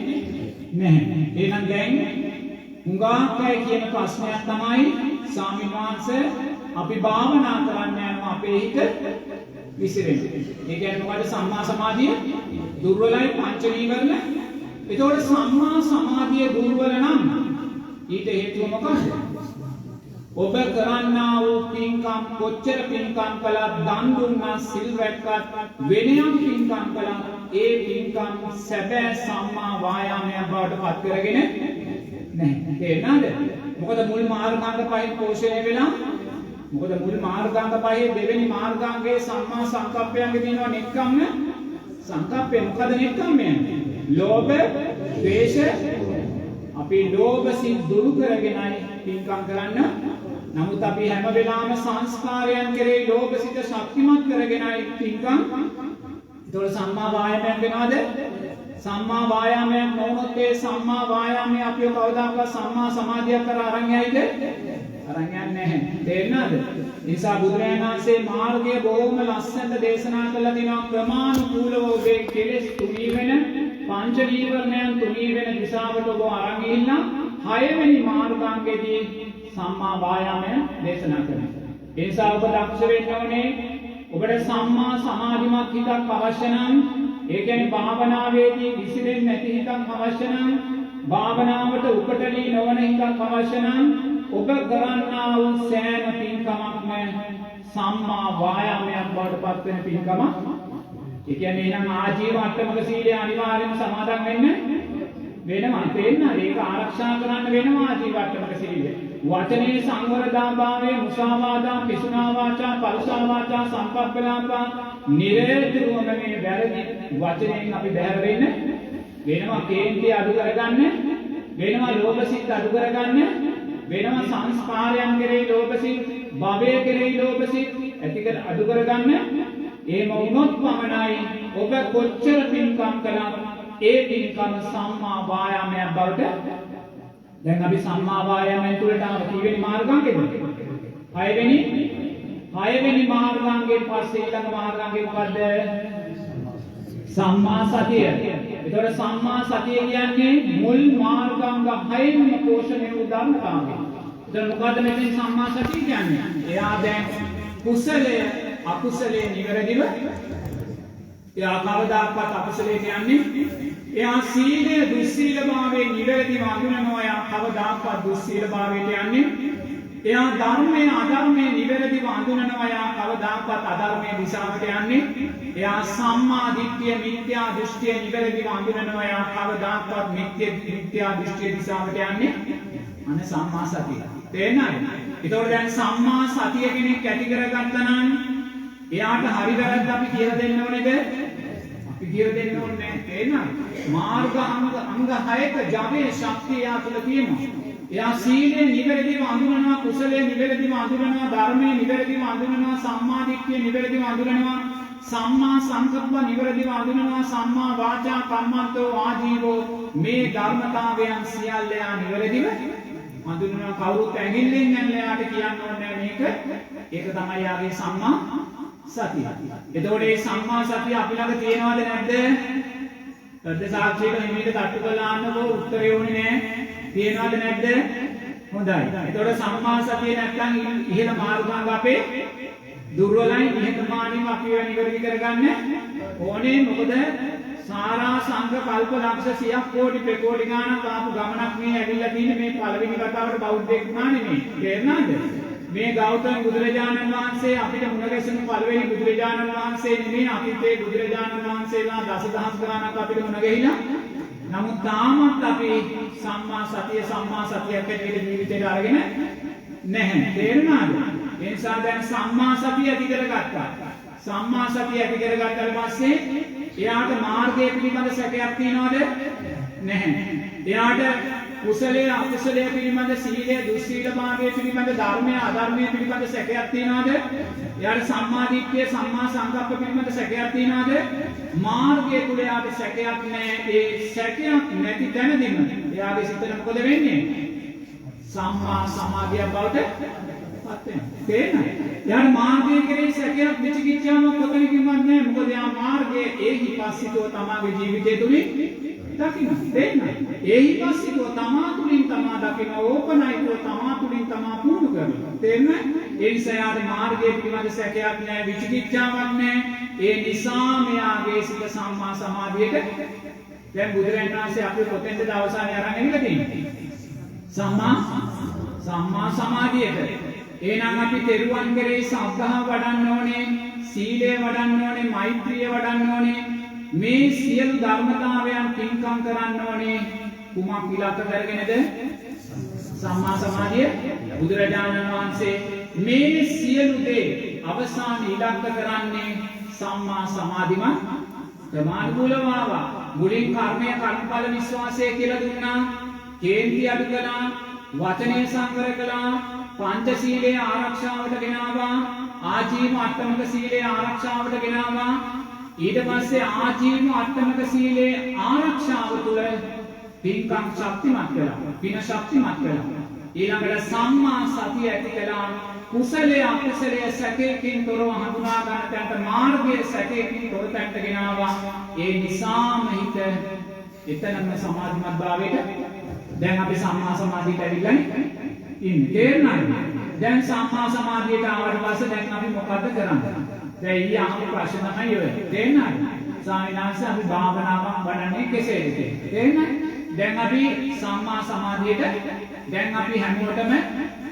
නැහැ. එහෙනම් දැන් හුඟාකයි කියන ප්‍රශ්නයක් තමයි ස්වාමීන් වහන්සේ අපි භාවනා කරන්න යනවා අපේ හිත විසිරෙන්නේ. ඒ කියන්නේ මොකද සම්මා සමාධිය දුර්වලයි පංච නීවරණ. ඒතකොට සම්මා සමාධිය දුර්වල නම් ඊට හේතුව මොකක්ද? ඔබ කරන්නා වූ පින්කම් කොච්චර පින්කම් කළත් දන් දුන්නා සිල් රැක්කත් වෙනයම් පින්කම් කළත් ඒ පින්කම් සැබෑ සම්මා වායාමයක් බවට පත් කරගෙන නැහැ. තේරෙනවද? මොකද මුල් මාර්ගාංග පහෙන් පෝෂණය වෙලා මොකද මුල් මාර්ගාංග පහේ දෙවෙනි මාර්ගාංගයේ සම්මා සංකප්පයන්ගේ තියෙනවා නෙක්ඛම්ම සංකප්පය. මොකද නෙක්ඛම්මය? ලෝභ, ද්වේෂ. අපි ලෝභ සිත් දුරු කරගෙනයි පින්කම් කරන්න. නමුත් අපි හැම වෙලාවෙම සංස්කාරයන් කෙරෙහි ලෝභ සිත ශක්තිමත් කරගෙනයි පින්කම්. ඒතකොට සම්මා වායාමයක් වෙනවද? සම්මා වායාමයක් නොවුනොත් ඒ සම්මා වායාමයේ අපිව කවදාකවත් සම්මා සමාධියක් කරා අරන් යයිද? අරන් යන්නේ නැහැ. තේරෙනවද? නිසා බුදුරජාණන් වහන්සේ මාර්ගය බොහොම ලස්සනට දේශනා කළා දිනවා ක්‍රමානුකූලව ඔබේ කෙලෙස් තුනී වෙන පංච නීවරණයන් තුනී වෙන දිශාවට ඔබ අරන් ගිහිල්ලා හයවෙනි මාර්ගාංගයේදී සම්මා වායාමය දේශනා කරනවා. ඒ නිසා ඔබ දක්ෂ වෙන්න ඕනේ. ඔබට සම්මා සමාධිමත් හිතක් අවශ්‍ය නම් ඒ කියන්නේ භාවනාවේදී විසිරෙන්නේ නැති හිතක් අවශ්‍ය නම් භාවනාවට උපටලී නොවන හිතක් අවශ්‍ය නම් ඔබ කරන්නා වූ සෑම පින්කමක්ම සම්මා වායාමයක් බවට පත් වෙන පින්කමක්. ඒ කියන්නේ එනම් ආජීව අට්ටමක සීලය අනිවාර්යයෙන්ම සමාදන් වෙන්න වෙනවා. තේරෙනවද? ඒක ආරක්ෂා කරන්න වෙනවා ආජීව අට්ටමක සීලය. වචනේ සංවරදාභාවයේ මුසාවාදා පිසුනා වාචා පරුසා වාචා සම්පප්පලාපා නිරේතුරුවම මේ වැරදි වචනයෙන් අපි බැහැර වෙන්න වෙනවා. කේන්ති අඩු කරගන්න වෙනවා. ලෝභ සිත් අඩු කරගන්න වෙනවා. සංස්කාරයන් කෙරෙහි ලෝභ සිත්, භවය කෙරෙහි ලෝභ සිත් ඇති කර අඩු කරගන්න. එහෙම වුණොත් පමණයි ඔබ කොච්චර පින්කම් කළත් ඒ පින්කම සම්මා වායාමයක් බවට. දැන් අපි සම්මා වායාමයෙන් තුලට ආව කීවෙනි මාර්ගාංගෙද? හයවෙනි මාර්ගාංගයෙන් පස්සේ ඊළඟ මාර්ගාංගය මොකද්ද? සම්මා සතිය. ඒතකොට සම්මා සතිය කියන්නේ මුල් මාර්ගාංග හයෙන්ම පෝෂණය වූ ධර්මතාවය. එතන මොකද්ද මෙතන සම්මා සතිය කියන්නේ? එයා දැන් කුසලය අකුසලයේ නිවැරදිව එයා කවදාකවත් අකුසලයේ කියන්නේ එයා සීලය දුස්සීලභාවයේ නිවැරදිව අඳුනනවා. එයා කවදාකවත් දුස්සීලභාවයට යන්නේ. එයා ධර්මයේ අධර්මයේ නිවැරදිව අඳුනනවා. එයා කවදාකවත් අධර්මයේ දිශාවට යන්නේ. එයා සම්මා දිට්ඨිය මිත්‍යා දෘෂ්ටිය නිවැරදිව අඳුනනවා. එයා කවදාකවත් මිත්‍යා දෘෂ්ටිය දිශාවට යන්නේ. අන්න සම්මා සතිය. තේරෙනවද? ඒතකොට දැන් සම්මා සතිය කෙනෙක් ඇති කරගත්තා නම් එයාට හරි වැරද්ද අපි කියලා දෙන්න ඕනේද? අපි කියලා දෙන්න ඕනේ නැහැ. තේරෙනවද? මාර්ග අංග 6ක ජවයේ ශක්තිය යා තුළ තියෙනවා. එයා සීලය නිවැරදිව අඳුනනවා, කුසලය නිවැරදිව අඳුනනවා, ධර්මය නිවැරදිව අඳුනනවා, සම්මා දිට්ඨිය නිවැරදිව අඳුනනවා, සම්මා සංකප්ප නිවැරදිව අඳුනනවා, සම්මා වාචා කම්මන්තෝ ආජීවෝ මේ ධර්මතාවයන් සියල්ල යා නිවැරදිව අඳුනනවා. කවුරුත් ඇඟිල්ලෙන් නැල්ල යාට කියන්න ඕනේ මේක. ඒක තමයි යාගේ සම්මා සතිය. එතකොට මේ සම්මා සතිය අපි ළඟ තියෙනවද නැද්ද? හෘද සාක්ෂියක නිමිති තට්ටු කරලා අහන්නකෝ උත්තරේ ඕනේ නැහැ. තියෙනවද නැද්ද? හොඳයි. එතකොට සම්මා සතිය නැත්නම් ඉහළ මාර්ගාංග අපේ දුර්වලයි. නිහතමානීව අපි වෙන ඉවරදි කරගන්න ඕනේ. මොකද සාරා සංඝ කල්ප ලක්ෂ 100ක් කෝටි ප්‍රකෝටි ගානක් ආපු ගමනක් මේ ඇවිල්ලා තියෙන්නේ. මේ පළවෙනි කතාවට බෞද්ධයෙක් නා නෙමෙයි. තේරුණාද? මේ ගෞතම බුදුරජාණන් වහන්සේ අපිට මුණ ගැසෙන පළවෙනි බුදුරජාණන් වහන්සේ නෙමෙයි. අපිට ඒ බුදුරජාණන් වහන්සේලා දසදහස් ගානක් අපිට මුණ ගැහිලා. නමුත් තාමත් අපි සම්මා සතියක් ඇතුළේ ජීවිතේට අරගෙන නැහැ. තේරුණාද? ඒ නිසා දැන් සම්මා සතිය ඇති කරගත්තා. සම්මා සතිය ඇති කරගත්තාට පස්සේ එයාට මාර්ගය පිළිබඳ සැකයක් තියනවද? නැහැ. එයාට කුසලයේ අකුසලයේ පිළිබඳ සීලයේ දුස්සීලභාවයේ පිළිබඳ ධර්මයේ අධර්මයේ පිළිබඳ සැකයක් තියනවද? එයාට සම්මා දිට්ඨිය සම්මා සංකප්ප පිළිබඳ සැකයක් තියනවද? මාර්ගය තුල එයාට සැකයක් නැහැ. ඒ සැකයක් නැති තැනදීම එයාගේ සිතට මොකද වෙන්නේ? සම්මා සමාධිය බවට පත් වෙනවා. තේරෙනවද? එයාට මාර්ගය කෙරෙහි සැකයක් විචිකිච්ඡාවක් කොතනකින්වත් නැහැ. මොකද එයා මාර්ගයේ ඒහි පස්සිතෝ තමගේ ජීවිතය තුලින් දකින්න තේන්න ඒහි පස්සේ තමා තුලින් තමා දකින්න ඕපනයිකව තමා තුලින් තමා පුහුණු කරනවා තේන්න ඒ නිසා යාට මාර්ගයේ පිළිබඳ සැකයක් නැහැ විචිකිච්ඡාවක් නැහැ ඒ නිසා මෙයාගේ සිත සම්මා සමාධියට දැන් බුදුරජාණන් වහන්සේ අපි පොතෙන්ද අවසානයේ අරන් ඇවිල්ලා තියෙන්නේ සම්මා සමාධියට එහෙනම් අපි තෙරුවන් කෙරෙහි සද්ධා වඩන්න ඕනේ සීලය වඩන්න ඕනේ මෛත්‍රිය වඩන්න ඕනේ මේ සියලු ධර්මතාවයන් පින්කම් කරන්න ඕනේ කුමක් ඉලක්ක කරගෙනද සම්මා සමාධිය බුදුරජාණන් වහන්සේ මේ සියලු දේ අවසාන ඉලක්ක කරන්නේ සම්මා සමාධිමත් ක්‍රමානුකූලව ආවා මුලින් කර්මය කර්මඵල විශ්වාසය කියලා දුන්නා කේන්ති අඩු කළා වචනය සංවර කළා පංචශීලයේ ආරක්ෂාවට ගෙනාවා ආජීව අට්ඨමක සීලයේ ආරක්ෂාවට ගෙනාවා ඊට පස්සේ ආජීව අට්ඨමක සීලයේ ආරක්ෂාව තුළ පින්කම් ශක්තිමත් කළා පින ශක්තිමත් කළා ඊළඟට සම්මා සතිය ඇති කළා කුසලයේ අකුසලයේ සැකයෙන් තොරව හඳුනා ගන්න තැනට මාර්ගයේ සැකයෙන් තොර තැනට ගෙනාවා ඒ නිසාම හිත එතනම සමාධිමත් භාවයට දැන් අපි සම්මා සමාධියට ඇවිල්ලා ඉන්නේ තේරෙනවද දැන් සම්මා සමාධියට ආවට පස්සේ දැන් අපි මොකද කරන්නේ දැන් ඊ අහපු ප්‍රශ්න තමයි ඔය තේරෙනවද ස්වාමීන් වහන්සේ අපි භාවනාවක් වඩන්නේ කෙසේද තේරෙනවද දැන් අපි සම්මා සමාධියට දැන් අපි හැමෝටම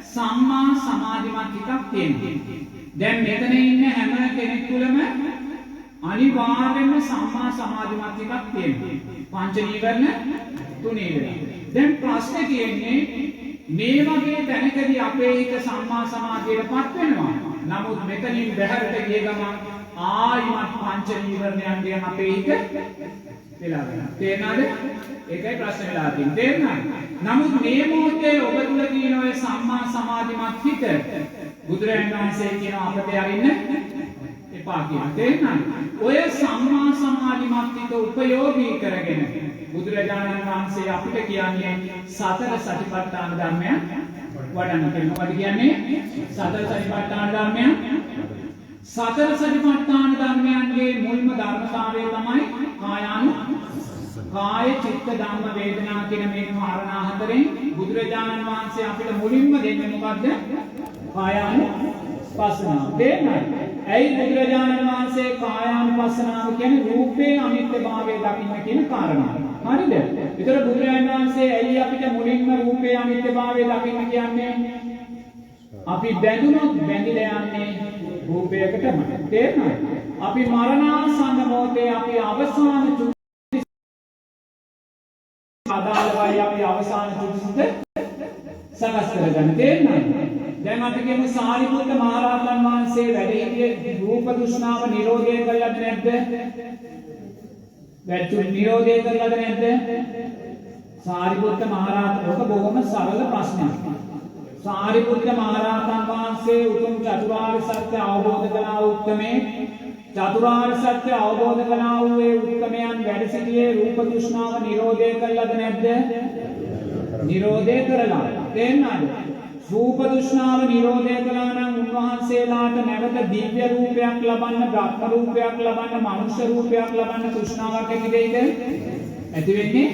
සම්මා සමාධිමත් හිතක් තියෙනවා දැන් මෙතන ඉන්න හැම කෙනෙක් තුළම අනිවාර්යයෙන්ම සම්මා සමාධිමත් හිතක් තියෙනවා පංච නීවරණ තුනේ වෙනවා දැන් ප්‍රශ්නේ තියෙන්නේ මේ වගේ තැනකදී අපේ හිත සම්මා සමාධියටපත් වෙනවා. නමුත් මෙතනින් බැහැරට ගිය ගමන් ආයිමත් පංච නීවරණයන්ගෙන් අපේ හිත වෙලා වෙනවා. තේරෙනවද? ඒකයි ප්‍රශ්නේ වෙලා තියෙන්නේ. තේරෙනවද? නමුත් මේ මොහොතේ ඔබ තුල තියෙන ඔය සම්මා සමාධිමත් හිත බුදුරජාණන් වහන්සේ කියන අපතේ අරින්න එපා කියලා. තේරෙනවද? ඔය සම්මා සමාධිමත් හිත උපයෝගී කරගෙන බුදුරජාණන් වහන්සේ අපිට කියන්නේ සතර සතිපට්ඨාන ධර්මයන් වඩන්න කියලා. මොකද කියන්නේ? සතර සතිපට්ඨාන ධර්මයන්. සතර සතිපට්ඨාන ධර්මයන්ගේ මුල්ම ධර්මතාවය තමයි කාය චිත්ත ධම්ම වේදනා කියන මේ කාරණා හතරෙන් බුදුරජාණන් වහන්සේ අපිට මුලින්ම දෙන්නේ මොකද්ද? කායානුපස්සනාව. තේරෙනවද? ඇයි බුදුරජාණන් වහන්සේ කායානුපස්සනාව කියන්නේ රූපේ අනිත්‍යභාවය දකින්න කියන කාරණාව. හරිද? ඒතර බුදුරජාණන් වහන්සේ ඇයි අපිට මුලින්ම රූපේ අනිත්‍යභාවය දකින්න කියන්නේ? අපි බැඳුනොත් බැඳිලා යන්නේ රූපයකටම. තේරෙනවද? අපි මරණාසන්න මොහොතේ අපි අවසාන අදාළවයි අපි අවසාන චුතිසිත සකස් කරගන්න. තේරෙනවද? දැන් අපි කියමු සාරිපුත්ත මහ රහතන් වහන්සේ වැඩ සිටියේ රූප තෘෂ්ණාව නිරෝධය කළාද නැද්ද? වැටු නිරෝධය කළාද නැද්ද? සාරිපුත්ත මහ රහතන් ඔක බොහොම සරල ප්‍රශ්නයක්. සාරිපුත්ත මහ රහතන් වහන්සේ උතුම් චතුරාර්ය සත්‍ය අවබෝධ කළා උත්තමේ චතුරාර්ය සත්‍ය අවබෝධ කළා වූ ඒ උත්තමයන් වැඩ සිටියේ රූප තෘෂ්ණාව නිරෝධය කළාද නැද්ද? නිරෝධය කරලා. තේරෙනවද? රූප තෘෂ්ණාව නිරෝධය කළා නම් උන්වහන්සේලාට නැවත දිව්‍ය රූපයක් ලබන්න, බ්‍රහ්ම රූපයක් ලබන්න, මනුෂ්‍ය රූපයක් ලබන්න තෘෂ්ණාවක් ඇති වෙයිද? ඇති වෙන්නේ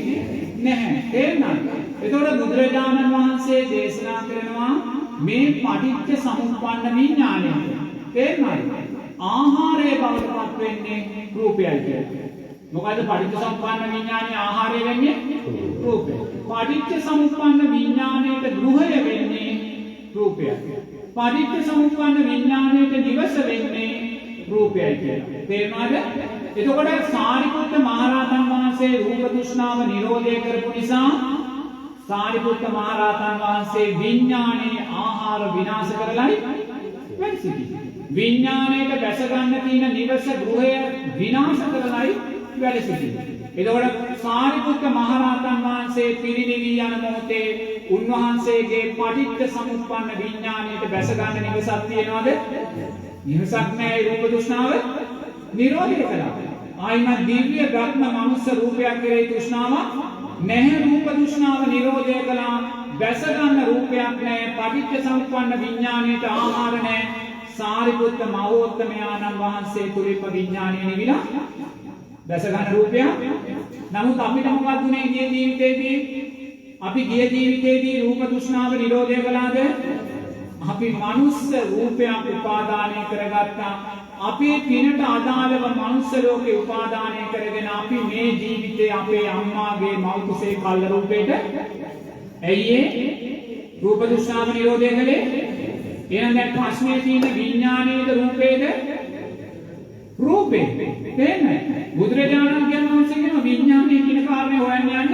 නැහැ. තේරෙනවද? එතකොට බුදුරජාණන් වහන්සේ දේශනා කරනවා මේ පටිච්ච සමුප්පන්න විඥානය. තේරෙනවද? ආහාරයේ බවට පත් වෙන්නේ රූපයයි කියලා. මොකද පටිච්ච සමුප්පන්න විඥානයේ ආහාරය වෙන්නේ රූපය. පටිච්ච සමුප්පන්න විඥානයේ ගෘහය වෙන්නේ රූපය. පටිච්ච සමුප්පන්න විඥානයේ නිවස වෙන්නේ රූපයයි කියලා. තේරුණාද? එතකොට සාරිපුත්ත මහ රහතන් වහන්සේ රූප තෘෂ්ණාව නිරෝධය කරපු නිසා සාරිපුත්ත මහ රහතන් වහන්සේ විඥානයේ ආහාර විනාශ කරලායි වැඩ සිටියේ. විඥාණයට බැස ගන්න තියෙන නිවස ගෘහය විනාශ කරලායි වැඩ සිටියේ. එතකොට සාරිපුත්ත මහ රහතන් වහන්සේ පිරිනිවී යන මොහොතේ උන්වහන්සේගේ පටිච්ච සමුප්පන්න විඥාණයට බැස ගන්න නිවසක් තියනවද? නිවසක් නැහැ. රූප තෘෂ්ණාව නිරෝධය කළා. ආයිමත් දිව්‍ය බ්‍රහ්ම මනුස්ස රූපයක් කෙරෙහි තෘෂ්ණාවක් නැහැ. රූප තෘෂ්ණාව නිරෝධය කළා. බැස ගන්න රූපයක් නැහැ. පටිච්ච සමුප්පන්න විඥාණයට ආහාර නැහැ. සාරිපුත්ත මහෝත්තමයාණන් වහන්සේ තුලින්ම විඥාණය නිවිලා දැස ගන්න රූපය නමුත් අපිට මොකක්ද උනේ ගිය ජීවිතේදී? අපි ගිය ජීවිතේදී රූප තෘෂ්ණාව නිරෝධය කළාද? අපි මනුස්ස රූපයක් උපාදානය කරගත්තා. අපේ පිනට අදාළව මනුස්ස ලෝකේ උපාදානය කරගෙන අපි මේ ජීවිතේ අපේ අම්මාගේ මව් කුසේ කල්ල රූපේට ඇයි රූප තෘෂ්ණාව නිරෝධය කළේ? එහෙනම් දැන් ප්‍රශ්නේ තියෙන විඥානයේද රූපේද? රූපේ. තේන්නේ? බුදුරජාණන් වහන්සේ කියන විඥානය කියන කාරණේ හොයන්න යන්න.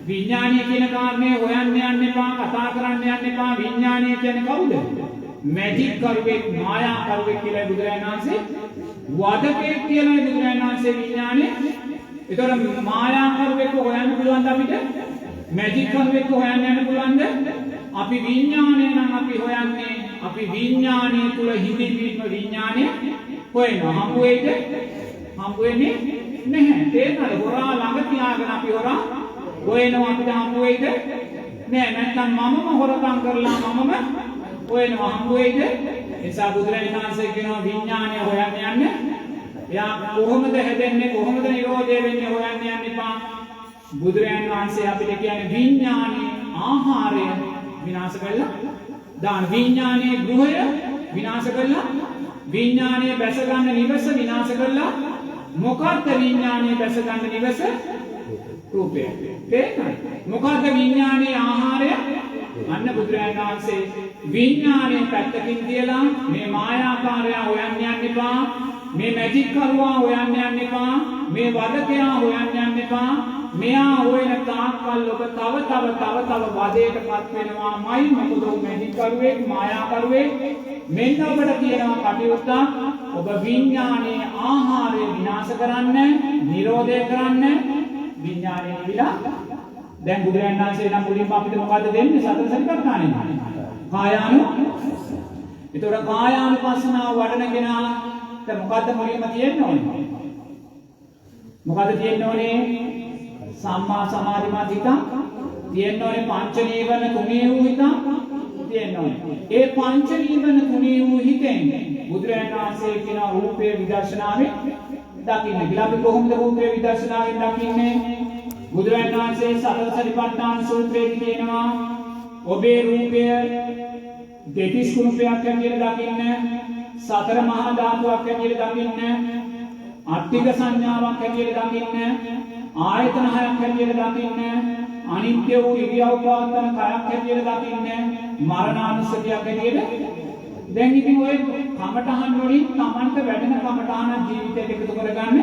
විඥානය කියන කාරණේ හොයන්න යන්න එපා, කතා කරන්න යන්න එපා. විඥානය කියන්නේ කවුද? මැජික් කරුවෙක්, මායා කරුවෙක් කියලා බුදුරජාණන් වහන්සේ වදකෙක් කියලා බුදුරජාණන් වහන්සේ විඥානය. ඒතකොට මායා කරුවෙක් හොයන්න පුළුවන්ද අපිට? මැජික් කරුවෙක් හොයන්න යන්න පුළුවන්ද? අපි විඥානය නම් අපි හොයන්නේ අපි විඥානය තුල හිඳින්ම විඥානය හොයනවා. හම්බ වෙයිද? හම්බ වෙන්නේ නැහැ. තේරෙනවද? හොරා ළඟ තියාගෙන අපි හොරා හොයනවා අපිට හම්බ වෙයිද? නෑ. නැත්නම් මමම හොරකම් කරලා මමම හොයනවා හම්බ වෙයිද? නිසා බුදුරජාණන් වහන්සේ කියනවා විඥානය හොයන්න යන්න. එයා කොහොමද හැදෙන්නේ? කොහොමද නිරෝධය වෙන්නේ? හොයන්න යන්න එපා. බුදුරජාණන් වහන්සේ අපිට කියන්නේ විඥානයේ ආහාරය විනාශ කළා. දාන විඥානයේ ගෘහය විනාශ කළා. විඥානයේ බැස ගන්න නිවස විනාශ කළා. මොකක්ද විඥානයේ බැස ගන්න නිවස? රූපය. තේරෙනවද? මොකක්ද විඥානයේ ආහාරය? අන්න බුදුරජාණන් වහන්සේ විඥානයේ පැත්තකින් තියලා මේ මායාකාරය හොයන්න යන්න එපා. මේ මැජික් කරුවා හොයන්න යන්න එපා. මේ වදකයා හොයන්න යන්න එපා. මෙයා හොයන තාක්කල් ඔබ තව වදයටපත් වෙනවාමයි. මොකද ඔබ මැජික් කරුවෙක්, මායා කරුවෙක්. මෙන්න ඔබට තියෙනවා කටයුත්තක්. ඔබ විඥානයේ ආහාරය විනාශ කරන්න, නිරෝධය කරන්න. විඥානය නිවිලා දැන් බුදුරජාණන් වහන්සේ නම් මුලින්ම අපිට මොකද්ද දෙන්නේ? සතර සතිපට්ඨානෙ. කායානු. ඒතකොට කායානුපස්සනාව වඩන කෙනාට මොකද්ද මුලින්ම තියෙන්න ඕනේ? මොකද්ද තියෙන්න ඕනේ? සම්මා සමාධිමත් හිත තියෙන්න ඕනේ. පංච නීවරණ තුනේ වූ හිත තියෙන්න ඕනේ. ඒ පංච නීවරණ තුනේ වූ හිතෙන් බුදුරජාණන් වහන්සේ කියන රූපේ විදර්ශනාවේ දකින්න කියලා. අපි කොහොමද රූපේ විදර්ශනාවෙන් දකින්නේ? බුදුරජාණන් වහන්සේ සතර සතිපට්ඨාන සූත්‍රයේ කියනවා ඔබේ රූපය දෙතිස් කුණුපයක් හැටියට දකින්න, සතර මහා ධාතුවක් හැටියට දකින්න, අට්ඨික සංඥාවක් හැටියට දකින්න, ආයතන හයක් හැටියට දකින්න, අනිත්‍ය වූ ඉරියව් පවත්වන කයක් හැටියට දකින්න, මරණානුස්සතියක් හැටියට. දැන් ඉතින් ඔය කමඨහන් වලින් Tamanට වැඩෙන කමඨහන ජීවිතයට එකතු කරගන්න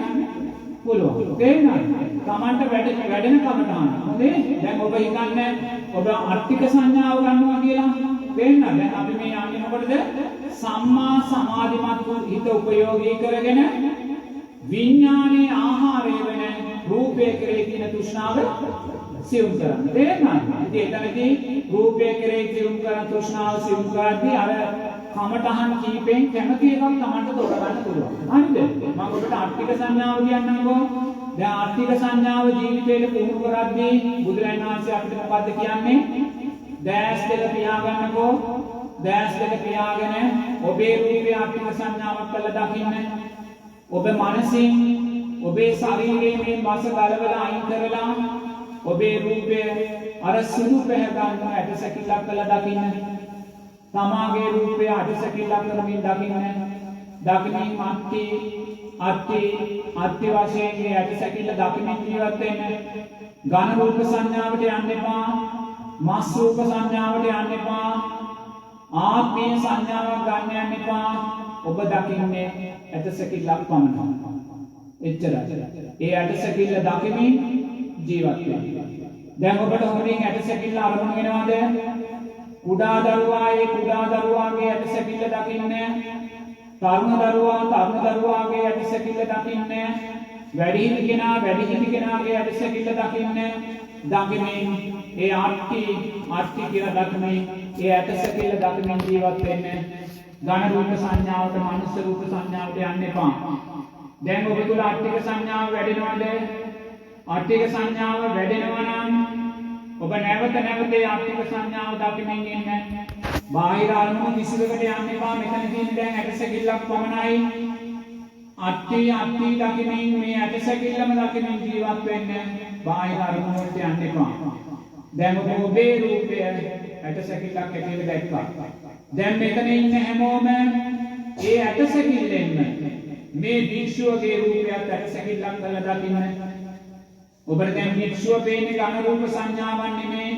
පුළුවන්. තේරෙනවද? Tamanට වැඩෙන කමඨහන. හොඳේ. දැන් ඔබ හිතන්නේ ඔබ ආර්ථික සංඥාව ගන්නවා කියලා. තේරෙනවද? දැන් අපි මේ යන්නේ මොකටද? සම්මා සමාධිමත් හිත උපයෝගී කරගෙන විඥානයේ ආහාරය වෙන රූපයේ කෙරෙහි තියෙන තෘෂ්ණාව සියුම් කරන්න. තේරෙනවද? ඉතින් එතනදී රූපයේ කෙරෙහි සියුම් කරන තෘෂ්ණාව සියුම් කරද්දී අර කමඨහන් කීපෙන් කැමති එකක් Tamanට තෝරගන්න පුළුවන්. හරිද? මම ඔබට ආර්ථික සංඥාව කියන්නම්කෝ. දැන් ආර්ථික සංඥාව ජීවිතේට පුහුණු කරද්දී බුදුරජාණන් වහන්සේ අපිට මොකද්ද කියන්නේ? දැස් දෙක පියාගන්නකෝ. දැස් දෙක පියාගෙන ඔබේ රූපේ ආර්ථික සංඥාවක් කළා දකින්න. ඔබ මනසින් ඔබේ ශරීරයේ මේ මස ගලවලා අයින් කරලා ඔබේ රූපය අර සුදු පැහැ ගන්න ඇටසැකිල්ලක් කළා දකින්න. තමාගේ රූපය අටසැකිල්ලක් කරමින් දකින්න. දකිනින් අත්ති වශයෙන් මේ අටසැකිල්ල දකිමින් ජීවත් වෙන්න. ඝන රූප සංඥාවට යන්න එපා. මස් රූප සංඥාවට යන්න එපා. ආත්මීය සංඥාවක් ගන්න යන්න එපා. ඔබ දකින්නේ අටසැකිල්ලක් පමණයි. එච්චරයි. ඒ අටසැකිල්ල දකිමින් ජීවත් වෙන්න. දැන් ඔබට හොඳින් අටසැකිල්ල අරමුණු වෙනවද? කුඩා දරුවාගේ ඇටසැකිල්ල දකින්න. තරුණ දරුවාගේ ඇටසැකිල්ල දකින්න. වැඩිහිටි කෙනාගේ ඇටසැකිල්ල දකින්න. දකිමින් ඒ අට්ටි කියලා දකිමින් ඒ ඇටසැකිල්ල දකිමින් ජීවත් වෙන්න. ඝන රූප සංඥාවට, මනුස්ස රූප සංඥාවට යන්න එපා. දැන් ඔබ තුල අට්ටික සංඥාව වැඩෙනවද? අට්ටික සංඥාව වැඩෙනවා නම් ඔබ නැවත ආර්ථික සංඥාව දකිමින් ඉන්න. බාහිර අරමුණු කිසිවකට යන්න එපා. මෙතන තියෙන දැන් ඇටසැකිල්ලක් පමණයි. අට්ටි දකිමින් මේ ඇටසැකිල්ලම දකිමින් ජීවත් වෙන්න බාහිර අරමුණු වලට යන්න එපා. දැන් ඔබේ රූපය ඇටසැකිල්ලක් ඇටියට දැක්කා. දැන් මෙතන ඉන්න හැමෝම ඒ ඇටසැකිල්ලෙන්ම මේ භික්ෂුවගේ රූපයත් ඇටසැකිල්ලක් කරලා දකින්න. ඔබට දැන් භික්ෂුව පේන්නේ ඝන රූප සංඥාවක් නෙමෙයි.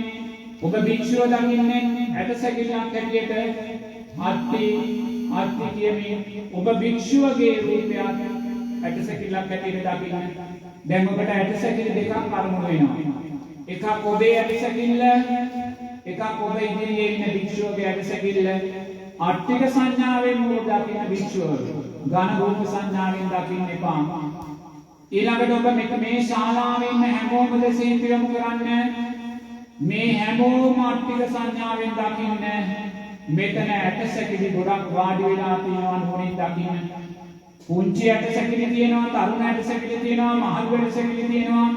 ඔබ භික්ෂුව දකින්නේ ඇටසැකිල්ලක් ඇටියට. අට්ටි කියමින් ඔබ භික්ෂුවගේ රූපයත් ඇටසැකිල්ලක් ඇටියට දකින්න. දැන් ඔබට ඇටසැකිලි දෙකක් අරමුණු වෙනවා. එකක් ඔබේ ඇටසැකිල්ල, එකක් ඔබ ඉදිරියේ ඉන්න භික්ෂුවගේ ඇටසැකිල්ල. අට්ටික සංඥාවෙන් ඔබ දකින්න භික්ෂුව. ඝන රූප සංඥාවෙන් දකින්න එපා. ඊළඟට ඔබ මේ ශාලාවේ ඉන්න හැමෝම දෙසින් යොමු කරන්න. මේ හැමෝම අට්ටික සංඥාවෙන් දකින්න. මෙතන ඇටසැකිලි ගොඩක් වාඩි වෙලා තියෙනවා නෝනින් දකින්න. පුංචි ඇටසැකිලි තියෙනවා, තරුණ ඇටසැකිලි තියෙනවා, මහලු ඇටසැකිලි තියෙනවා.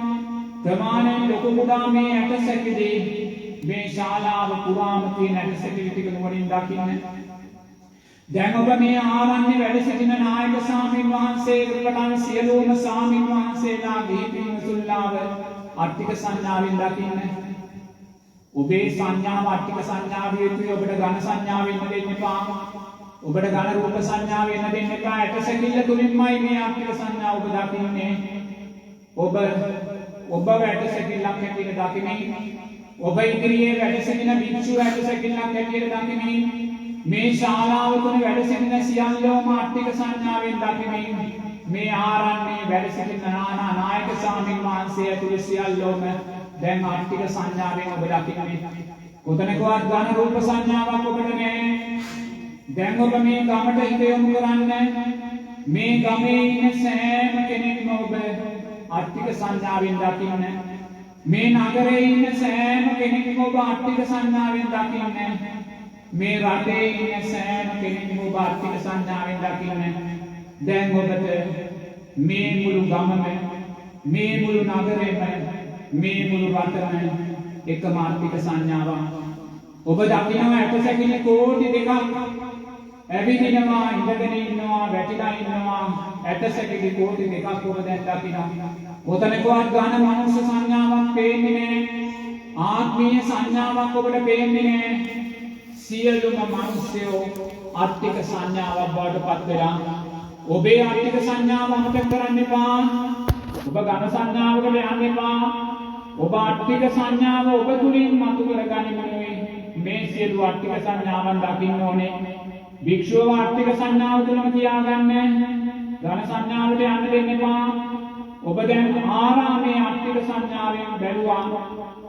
ප්‍රමාණයෙන් ලොකු කුඩා මේ ඇටසැකිලි මේ ශාලාව පුරාම තියෙන ඇටසැකිලි ටික නෝනින් දකින්න. දැන් ඔබ මේ ආරණ්‍ය වැඩ සිටින නායක ස්වාමීන් වහන්සේ රුපටන් සියලුම ස්වාමීන් වහන්සේලා ගිහිපින් සුල්ලාව අට්ටික සංඥාවෙන් දකින්න. ඔබේ සංඥාව අට්ටික සංඥාව යුතුයි. ඔබට ඝන සංඥාව වෙන්න දෙන්න එපා. ඔබට ඝන රූප සංඥාව වෙන්න දෙන්න එපා. ඇටසැකිල්ල තුලින්මයි මේ අට්ටික සංඥාව ඔබ දකින්නේ. ඔබ ඇටසැකිල්ලක් හැටියට දකිමින්, ඔබ ඉදිරියේ වැඩ සිටින භික්ෂුව ඇටසැකිල්ලක් හැටියට දකිමින්, මේ ශාලාව තුල වැඩ සිටින සියල්ලෝම අට්ටික සංඥාවෙන් දකිමින්, මේ ආරණ්‍යයේ වැඩ සිටින නායක ස්වාමීන් වහන්සේ ඇතුළු සියල්ලෝම දැන් අට්ටික සංඥාවෙන් ඔබ දකින්නේ. කොතනකවත් ඝන රූප සංඥාවක් ඔබට නැහැ. දැන් ඔබ මේ ගමට හිත යොමු කරන්න. මේ ගමේ ඉන්න සෑම කෙනෙක්ම ඔබ අට්ටික සංඥාවෙන් දකින්න. මේ නගරේ ඉන්න සෑම කෙනෙක්ම ඔබ අට්ටික සංඥාවෙන් දකින්න. මේ රටේ ඉන්න සෑම කෙනෙක්ම ඔබ අට්ටික සංඥාවෙන් දකින්න. දැන් ඔබට මේ මුළු ගමම, මේ මුළු නගරෙම, මේ මුළු රටම එකම අට්ටික සංඥාවක්. ඔබ දකිනවා ඇටසැකිලි කෝටි දෙකක් ඇවිදිනවා, ඉඳගෙන ඉන්නවා, වැටිලා ඉන්නවා. ඇටසැකිලි කෝටි දෙකක් ඔබ දැන් දකිනවා. කොතනකවත් ඝන මනුස්ස සංඥාවක් පේන්නේ නැහැ. ආත්මීය සංඥාවක් ඔබට පේන්නේ නැහැ. සියලුම මිනිස්සුયો අට්ටික සංඥාවක් බවට පත් වෙලා. ඔබේ අට්ටික සංඥාව අමතක කරන්න එපා. ඔබ ඝන සංඥාවකට යන්න එපා. ඔබ අට්ටික සංඥාව ඔබ තුලින් මතු කරගන්න ඕනේ. මේ සියලු අට්ටික සංඥාවන් දකින්න ඕනේ. භික්ෂුව අට්ටික සංඥාව තුලම තියාගන්න. ඝන සංඥාවට යන්න දෙන්න එපා. ඔබ දැන් ආරාමයේ අට්ටික සංඥාවෙන් බැලුවා.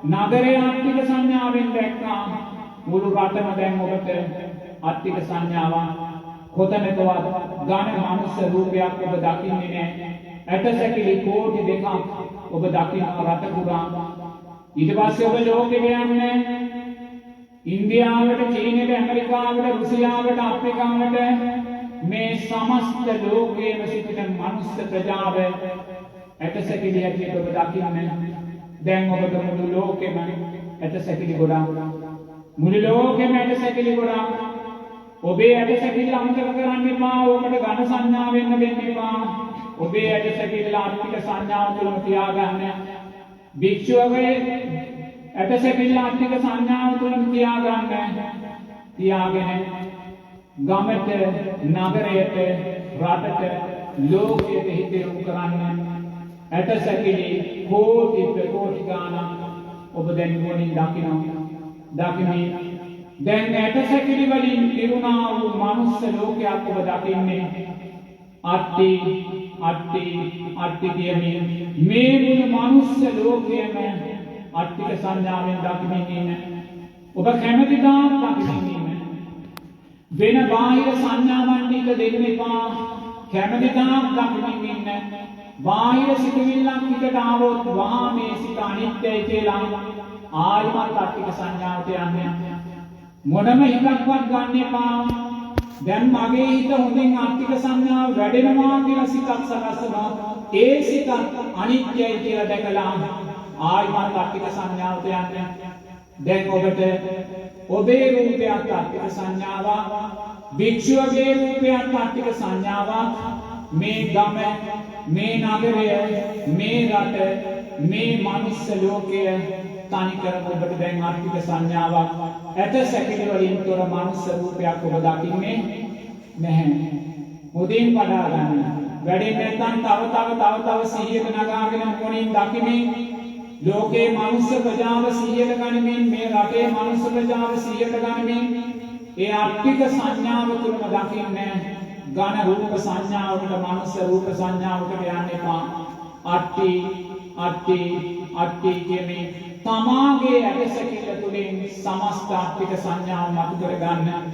නගරයේ අට්ටික සංඥාවෙන් දැක්කා. මුළු රටම දැන් ඔබට අට්ටික සංඥාවක්. කොතනකවත් ඝන මනුස්ස රූපයක් ඔබ දකින්නේ නැහැ. ඇටසැකිලි කෝටි දෙකක් ඔබ දකින්න රට පුරා. ඊට පස්සේ ඔබ ලෝකෙට යන්නේ. ඉන්දියාවට, චීනයට, ඇමරිකාවට, රුසියාවට, අප්‍රිකාවට, මේ සමස්ත ලෝකයේම සිටින මනුස්ස ප්‍රජාව ඇටසැකිලි හැටියට ඔබ දකින්නේ. දැන් ඔබට මුළු ලෝකෙම ඇටසැකිලි ගොඩක්. මුළු ලෝකෙම ඇටසැකිලි ගොඩක්. ඔබේ ඇටසැකිලි අමතක කරන්න එපා. ඔබට ඝන සංඥා වෙන්න දෙන්න එපා. ඔබේ ඇටසැකිල්ල අට්ටික සංඥාව තුළම තියාගන්න. භික්ෂුවගේ ඇටසැකිල්ල අට්ටික සංඥාව තුළම තියාගන්න. තියාගෙන ගමට, නගරයට, රටට, ලෝකයට හිත යොමු කරන්න. ඇටසැකිලි කෝටි ප්‍රකෝටි ගාණක් ඔබ දැන් නුවණින් දකින්න. දැන් ඇටසැකිලි වලින් පිරුණා වූ මනුස්ස ලෝකයක් ඔබ දකින්නේ. අට්ටි කියමින් මේ මුළු මනුස්ස ලෝකයම අට්ටික සංඥාවෙන් දකිමින් ඉන්න. ඔබ කැමති තාක් දකිමින් ඉන්න. වෙන බාහිර සංඥාවන් ටික දෙන්න එපා. කැමති තාක් දකිමින් ඉන්න. බාහිර සිතුවිල්ලක් හිතට ආවොත් වහා මේ සිත අනිත්‍යයි කියලා ආයමත් අට්ටික සංඥාවට යන්න. මොනම හිතක්වත් ගන්න එපා. දැන් මගේ හිත හොඳින් අට්ටික සංඥාව වැඩෙනවා කියලා සිතක් සකස්සනවා. ඒ සිත අනිත්‍යයි කියලා දැකලා ආයමත් අට්ටික සංඥාවට යන්න. දැන් ඔබට ඔබේ රූපයත් අට්ටික සංඥාවක්, භික්ෂුවගේ රූපයත් අට්ටික සංඥාවක්, මේ ගම මේ නගරය මේ රට මේ මනුස්ස ලෝකය තනි කරම ඔබට දැන් ආර්ථික සංඥාවක් ඇට සැකිලි වලින් තොර මනුස්ස රූපයක් ඔබ දකින්නේ නැහැ. මුදින් පඩා ගන්න. වැඩි නැත්නම් තව සිහියට නගාගෙන මොනින් දකිමින් ලෝකේ මනුස්ස ප්‍රජාව සිහියට ගනිමින් මේ රටේ මනුස්ස ප්‍රජාව සිහියට ගනිමින් ඒ ආර්ථික සංඥාව තුළම දකින්නේ ඝන රූප සංඥාවකට මනුස්ස රූප සංඥාවකට යන්න එපා. අට්ටි කියන්නේ තමාගේ ඇටසැකිල්ල තුළින් සමස්ත ආර්ථික සංඥාව මතු කර ගන්න.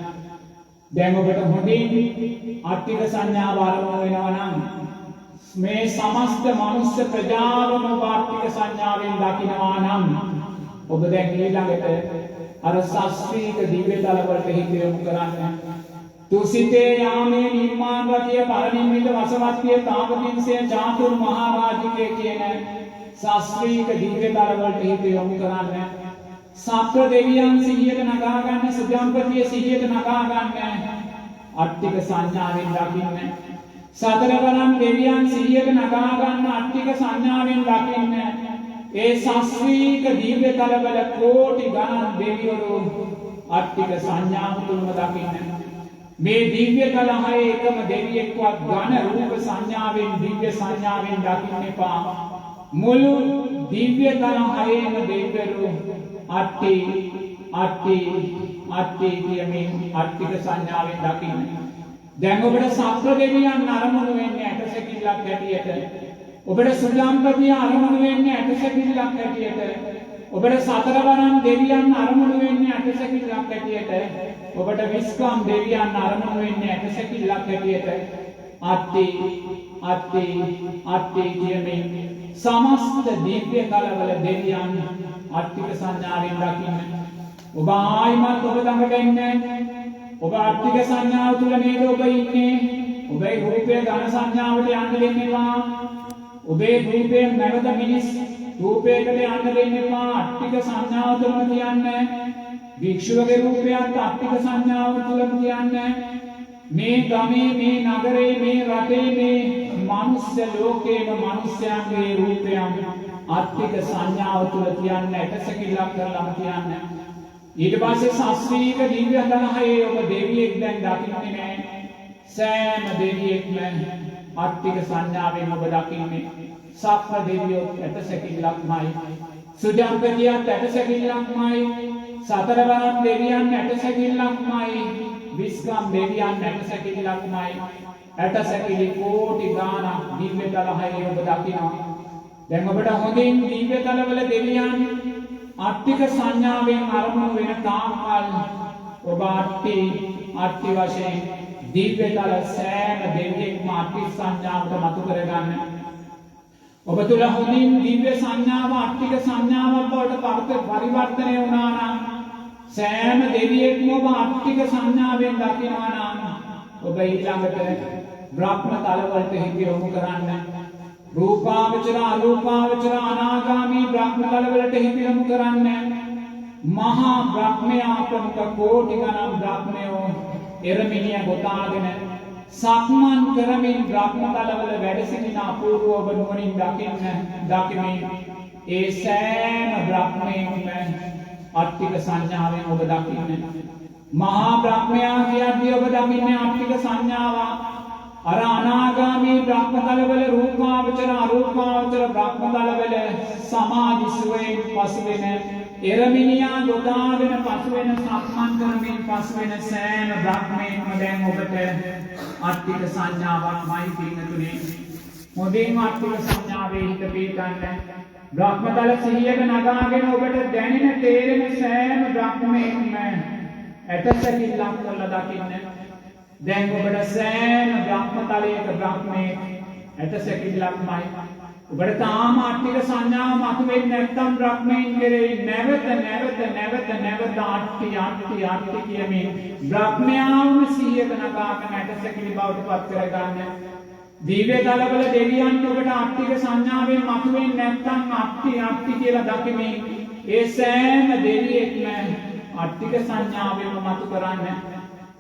දැන් ඔබට හොඳින් ආර්ථික සංඥාව ආරම්භ වෙනවා නම් මේ සමස්ත මනුස්ස ප්‍රජාවම ආර්ථික සංඥාවෙන් දකිනවා නම් ඔබ දැන් ඊළඟට අර ශාස්ත්‍රීය දිව්‍ය තල වලට හිත යොමු කරන්න. තුසිතේ යාමේ නිර්මාණ රතිය පරිනිම්මිත වසවත්තිය තාපතින්සේ චාතුර් මහා රාජිකේ කියන ශාස්ත්‍රීය දිව්‍ය තල වලට හිත යොමු කරන්න. සත්ව දෙවියන් සිහියට නගා ගන්න, සුජම්පතිය සිහියට නගා ගන්න. ආර්ථික සංඥාවෙන් දකින්න. සතරවරම් දෙවියන් සිහියට නගා ගන්න ආර්ථික සංඥාවෙන් දකින්න. ඒ ශාස්ත්‍රීය දිව්‍ය තලවල කෝටි ගණන් දෙවිවරු ආර්ථික සංඥාව තුලම දකින්න. මේ දිව්‍ය තල හයේ එකම දෙවියෙක්වත් ඝන රූප සංඥාවෙන් දිව්‍ය සංඥාවෙන් දකින්න එපා. මුළු දිව්‍ය තල හයේම දෙවිවරු අට්ටි කියමින් ආර්ථික සංඥාවෙන් දකින්න. දැන් ඔබට සත්ව දෙවියන් අරමුණු වෙන්නේ ඇටසැකිල්ලක් හැටියට. ඔබට සුජම්පතිය අරමුණු වෙන්නේ ඇටසැකිල්ලක් හැටියට. ඔබට සතරවරම් දෙවියන් අරමුණු වෙන්නේ ඇටසැකිල්ලක් හැටියට. ඔබට විස්කම් දෙවියන් අරමුණු වෙන්නේ ඇටසැකිල්ලක් හැටියට. අට්ටි කියමින් සමස්ත දිව්‍ය කලවල දෙවියන් ආර්ථික සංඥාවෙන් දකින්න. ඔබ ආයිමත් ඔබ ළඟට එන්නේ. ඔබ ආර්ථික සංඥාව තුල නේද ඔබ ඉන්නේ. ඔබේ රූපයේ ඝන සංඥාවට යන්න දෙන්න එපා. ඔබේ රූපයේ නැවත මිනිස් රූපයකට යන්න දෙන්න එපා. ආර්ථික සංඥාව තුලම කියන්නේ. භික්ෂුවගේ රූපයත් ආර්ථික සංඥාව තුලම කියන්නේ. මේ ගමේ මේ නගරේ මේ රටේ මේ මනුස්ස ලෝකේම මනුස්සයන්ගේ රූපයන් ආර්ථික සංඥාව තුල කියන්නේ ඇටසැකිල්ලක් කරලාම කියන්නේ. ඊට පස්සේ ශාස්ත්‍රීය දිව්‍ය තලහයේ ඔබ දෙවියෙක් දැන් දකින්නේ නැහැ. සෑම දෙවියෙක්ම ආර්ථික සංඥාවෙන් ඔබ දකින්නේ. සක්‍ර දෙවියෝ ඇටසැකිල්ලක්මයි. සුජම්පතියත් ඇටසැකිල්ලක්මයි. සතරවරම් දෙවියන් ඇටසැකිල්ලක්මයි. විස්කම් දෙවියන් ඇටසැකිල්ලක්මයි. ඇටසැකිලි කෝටි ගාණක් දිව්‍ය තලහයේ ඔබ දකිනවා. දැන් ඔබට හොඳින් දිව්‍ය තලවල දෙවියන් ආර්ථික සංඥාවෙන් අරමුණු වෙන තාක්කල් ඔබ ආර්ථි වශයෙන් දිව්‍ය තල සෑම දෙවියෙක්ම ආර්ථික සංඥාවට මතු කරගන්න. ඔබ තුල හොඳින් දිව්‍ය සංඥාව ආර්ථික සංඥාවක් බවට පරිවර්තනය වුණා නම් සෑම දෙවියෙක්ම ඔබ ආර්ථික සංඥාවෙන් දකිනවා නම් ඔබ ඊළඟට බ්‍රහ්ම තලවලට හිත යොමු කරන්න. රූපාවචර අරූපාවචර අනාගාමී බ්‍රහ්ම තලවලට හිත යොමු කරන්න. මහා බ්‍රහ්මයා ප්‍රමුඛ කෝටි ගණන් බ්‍රහ්මයෝ එරමිනිය ගොතාගෙන සක්මන් කරමින් බ්‍රහ්ම තලවල වැඩ සිටින අපූර්ව ඔබ නුවණින් දකිමින් ඒ සෑම බ්‍රහ්මයෙක්ම ආර්ථික සංඥාවෙන් ඔබ දකින්න. මහා බ්‍රහ්මයා කියද්දී ඔබ දකින්නේ ආර්ථික සංඥාව. අර අනාගාමී බ්‍රහ්ම තලවල රූපාවචර අරූපාවචර බ්‍රහ්ම තලවල සමාධි සුවයෙන් පසුවෙන එරමිනියා ගොඩාගෙන පසුවෙන සක්මන් කරමින් පසුවෙන සෑම බ්‍රහ්මයෙක්ම දැන් ඔබට ආර්ථික සංඥාවක්මයි පින්නතුනේ. මොදින් ආර්ථික සංඥාවේ හිත පිටන්න. බ්‍රහ්ම තල සිහියට නගාගෙන ඔබට දැනෙන තේරෙන සෑම බ්‍රහ්මයෙක්ම ඇටසැකිල්ලක් කරලා දකින්න. දැන් ඔබට සෑම බ්‍රහ්ම තලයක බ්‍රහ්මයෙක් ඇටසැකිල්ලක්මයි. ඔබට තාම ආර්ථික සංඥාව මතුවෙන්නේ නැත්නම් බ්‍රහ්මයන් කෙරෙහි නැවත ආර්ථි කියමින් බ්‍රහ්මයාම සිහියට නගාගෙන ඇටසැකිලි බවට පත් කරගන්න. දිව්‍ය තලවල දෙවියන් ඔබට ආර්ථික සංඥාවෙන් මතුවෙන්නේ නැත්නම් ආර්ථි කියලා දකිමින් ඒ සෑම දෙවියෙක්ම ආර්ථික සංඥාවෙන්ම මතු කරන්න.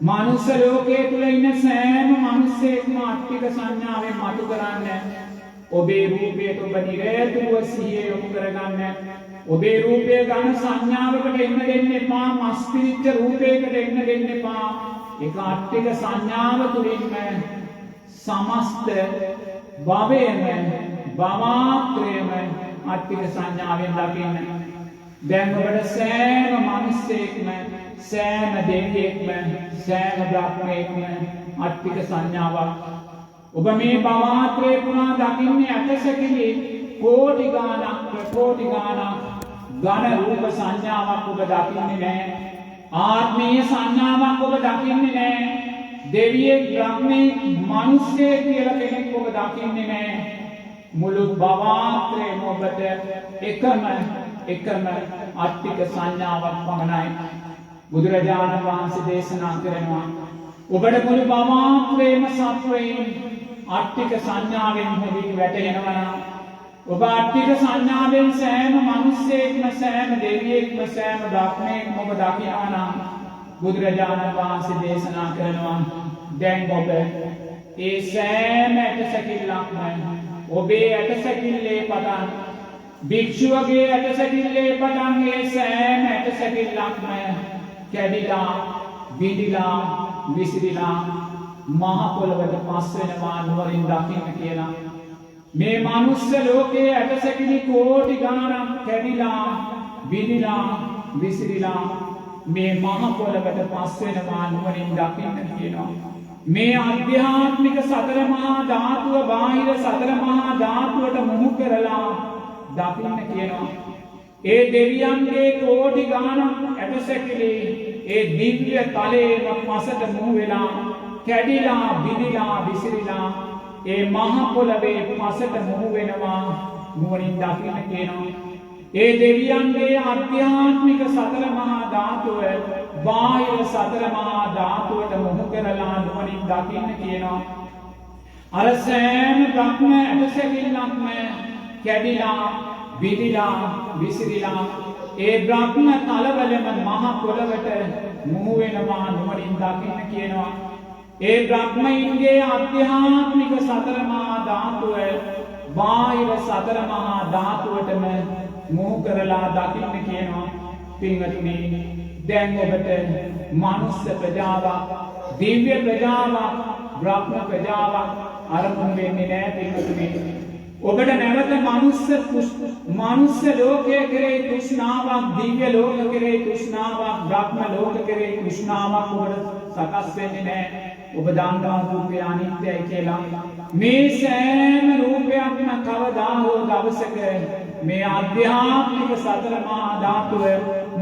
මනුස්ස ලෝකයේ තුල ඉන්න සෑම මිනිසෙක්ම අට්ඨික සංඥාවෙන් මතු කරන්නේ ඔබේ රූපයට ඔබ නිරතුරුව සිහිය යොමු කරගන්න. ඔබේ රූපය ගන්න සංඥාවකට එන්න දෙන්න එපා. මස්පිරිච්ච රූපයකට එන්න දෙන්න එපා. ඒක අට්ඨික සංඥාව තුලින්ම සමස්ත භවයම භවත්‍රයම අට්ඨික සංඥාවෙන් දකින්න. දැන් ඔබට සෑම මිනිසෙක්ම සෑම දෙවියෙක්ම සෑම බ්‍රහ්මයෙක්ම අට්ඨික සංඥාවක්. ඔබ මේ භවත්‍රේ පුරා දකින්නේ අටසකිලි කෝටි ගාණක් ප්‍රකෝටි ගාණක් ඝන රූප සංඥාවක් ඔබ දකින්නේ නැහැ. ආත්මීය සංඥාවක් ඔබ දකින්නේ නැහැ. දෙවියෙක් බ්‍රහ්මෙක් මිනිස්සෙක් කියලා කෙනෙක් ඔබ දකින්නේ නැහැ. මුළු භවත්‍රේම ඔබට එකම අට්ඨික සංඥාවක් පමණයි. බුදුරජාණන් වහන්සේ දේශනා කරනවා ඔබට මුළු භවත්‍රේම සත්වයින් අට්ඨික සංඥාවෙන් හොඳින් වැටෙනවා නම් ඔබ අට්ඨික සංඥාවෙන් සෑම මිනිසෙක්ම සෑම දෙවියෙක්ම සෑම බ්‍රහ්මයෙක්ම ඔබ දකිනවා නම් බුදුරජාණන් වහන්සේ දේශනා කරනවා දැන් ඔබ ඒ සෑම ඇටසැකිල්ලක්ම ඔබේ ඇටසැකිල්ලේ පටන් භික්ෂුවගේ ඇටසැකිල්ලේ පටන් ඒ සෑම ඇටසැකිල්ලක්ම කැඩිලා බිඳිලා විසිරිලා මහ පොළවට පස් වෙනවා නුවරින් දකින්න කියලා. මේ මනුස්ස ලෝකයේ ඇටසැකිලි කෝටි ගණනක් කැඩිලා බිඳිලා විසිරිලා මේ මහ පොළවට පස් වෙනවා නුවරින් දකින්න කියනවා. මේ ආධ්‍යාත්මික සතර මහා ධාතුව බාහිර සතර මහා ධාතුවට මුහු කරලා දකින්න කියනවා. ඒ දෙවියන්ගේ කෝටි ගණනක් ඇටසැකිලි ඒ දිව්‍ය තලයේම පසට මුහු වෙලා කැඩිලා බිඳිලා විසිරිලා ඒ මහ පොළවේ පසට මුහු වෙනවා නුවණින් දකින්න කියනවා. ඒ දෙවියන්ගේ ආධ්‍යාත්මික සතර මහා ධාතුව බාහිර සතර මහා ධාතුවට මුහු කරලා නුවණින් දකින්න කියනවා. අර සෑම බ්‍රහ්ම ඇටසැකිල්ලක්ම කැඩිලා බිඳිලා විසිරිලා ඒ බ්‍රහ්ම තලවලම මහ පොළවට මුහු වෙනවා නුවණින් දකින්න කියනවා. ඒ බ්‍රහ්මයින්ගේ ආධ්‍යාත්මික සතර මහා ධාතුව බාහිර සතර මහා ධාතුවටම මුහු කරලා දකින්න කියනවා. පින්වත්නි දැන් ඔබට මනුස්ස ප්‍රජාවක් දිව්‍ය ප්‍රජාවක් බ්‍රහ්ම ප්‍රජාවක් අරමුණු වෙන්නේ නැහැ පින්වත්නි. ඔබට නැවත මනුස්ස ලෝකයේ කෙරෙහි තෘෂ්ණාවක් දිව්‍ය ලෝක කෙරෙහි තෘෂ්ණාවක් බ්‍රහ්ම ලෝක කෙරෙහි තෘෂ්ණාවක් ඔබට සකස් වෙන්නේ නැහැ. ඔබ දන්නවා රූපය අනිත්‍යයි කියලා. මේ සෑම රූපයක්ම කවදා හෝ දවසක මේ ආධ්‍යාත්මික සතර මහා ධාතුව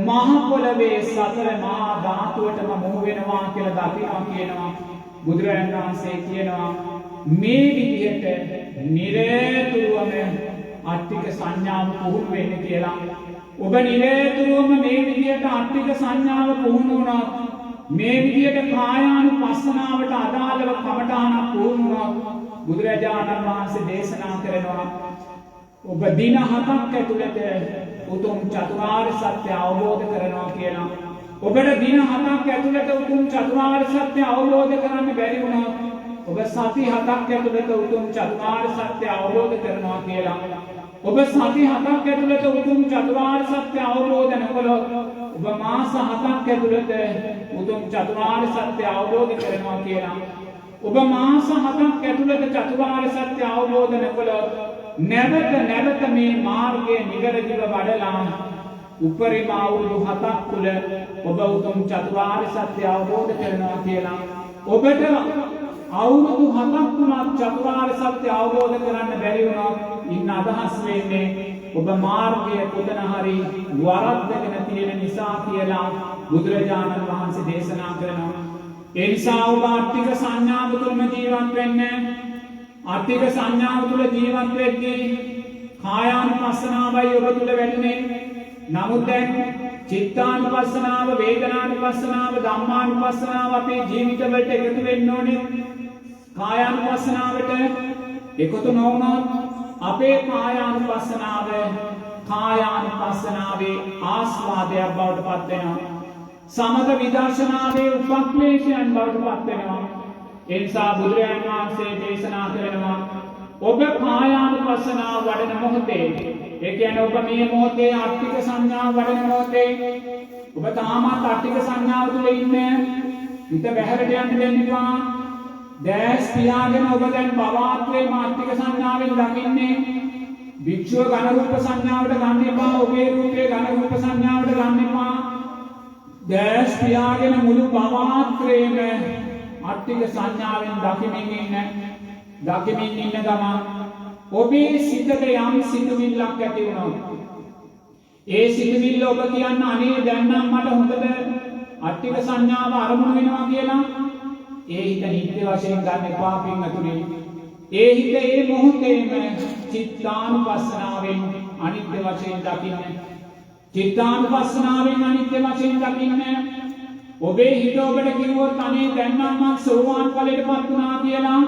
මහ පොළවේ සතර මහා ධාතුවටම මුහු වෙනවා කියලා දකිනවා කියනවා. බුදුරජාණන් වහන්සේ කියනවා මේ විදිහට නිරතුරුවම අට්ඨික සංඥාව පුහුණු වෙන්න කියලා. ඔබ නිරතුරුවම මේ විදිහට අට්ඨික සංඥාව පුහුණු වුණා මේ විදිහට කායානුපස්සනාවට අදාළව කමඨාන පුහුණු වුණා බුදුරජාණන් වහන්සේ දේශනා කරනවා ඔබ දින 7ක් ඇතුළත උතුම් චතුරාර්ය සත්‍ය අවබෝධ කරනවා කියලා. ඔබට දින 7ක් ඇතුළත උතුම් චතුරාර්ය සත්‍ය අවබෝධ කරන්න බැරි වුණා ඔබ සති 7ක් ඇතුළත උතුම් චතුරාර්ය සත්‍ය අවබෝධ කරනවා කියලා. ඔබ සති 7ක් ඇතුළත උතුම් චතුරාර්ය සත්‍ය අවබෝධ නොකළොත් ඔබ මාස 7ක් ඇතුළත උතුම් චතුරාර්ය සත්‍ය අවබෝධ කරනවා කියලා. ඔබ මාස 7ක් ඇතුළත චතුරාර්ය සත්‍ය අවබෝධ නොකළොත් නැවත මේ මාර්ගයේ නිවැරදිව වඩලා උපරිම අවුරුදු 7ක් තුළ ඔබ උතුම් චතුරාර්ය සත්‍ය අවබෝධ කරනවා කියලා. ඔබට අවුරුදු 7ක් තුනක් චතුරාර්ය සත්‍ය අවබෝධ කරන්න බැරි වුණා ඉන්න අදහස් වෙන්නේ ඔබ මාර්ගයේ කොතන හරි වරද්දගෙන තියෙන නිසා කියලා බුදුරජාණන් වහන්සේ දේශනා කරනවා. ඒ නිසා ඔබ අට්ඨික සංඥාව තුළම ජීවත් වෙන්න. අට්ඨික සංඥාව තුළ ජීවත් වෙද්දී කායානුපස්සනාවයි ඔබ තුළ වැඩුණේ. නමුත් දැන් චිත්තානුපස්සනාව, වේදනානුපස්සනාව, ධම්මානුපස්සනාව අපේ ජීවිතවලට එකතු වෙන්න ඕනේ. කායානුපස්සනාවට එකතු නොවුනොත් අපේ කායානුපස්සනාවේ ආස්වාදයක් බවට පත් වෙනවා. සමත විදර්ශනාවේ උපක්ලේශයන් බවට පත් වෙනවා. ඒ නිසා බුදුරජාණන් වහන්සේ දේශනා කරනවා ඔබ කායානුපස්සනාව වඩන මොහොතේ, ඒ කියන්නේ ඔබ මේ මොහොතේ අට්ඨික සංඥාව වඩන මොහොතේ ඔබ තාමත් අට්ඨික සංඥාව තුළ ඉන්නේ. හිත බැහැරට යන්න දෙන්න එපා. දැස් පියාගෙන ඔබ දැන් භවආත්මේ මාත්‍රික සංඥාවෙන් දකින්නේ. වික්ෂුව ඝන රූප සංඥාවට ගන්න එපා. ඔබේ රූපේ ඝන රූප සංඥාවට ගන්න එපා. දැස් පියාගෙන මුළු භවආත්‍රේම අට්ඨික සංඥාවෙන් දකිමින් ඉන්න ගමන් ඔබේ සිතට යම් සිතුවිල්ලක් ඇති වුණා. ඒ සිතුවිල්ල ඔබ කියන්න අනේ දැන් නම් මට හොඳට අට්ඨික සංඥාව අරමුණු වෙනවා කියලා. ඒ හිත නිත්‍ය වශයෙන් ගන්න එපා පින්වතුනි. ඒ හිත ඒ මොහොතේම චිත්තානුපස්සනාවෙන් අනිත්‍ය වශයෙන් දකින්න. චිත්තානුපස්සනාවෙන් අනිත්‍ය වශයෙන් දකින්න. ඔබේ හිත ඔබට කිව්වොත් අනේ දැන් නම් මම සෝවාන් ඵලයටපත් වුණා කියලා.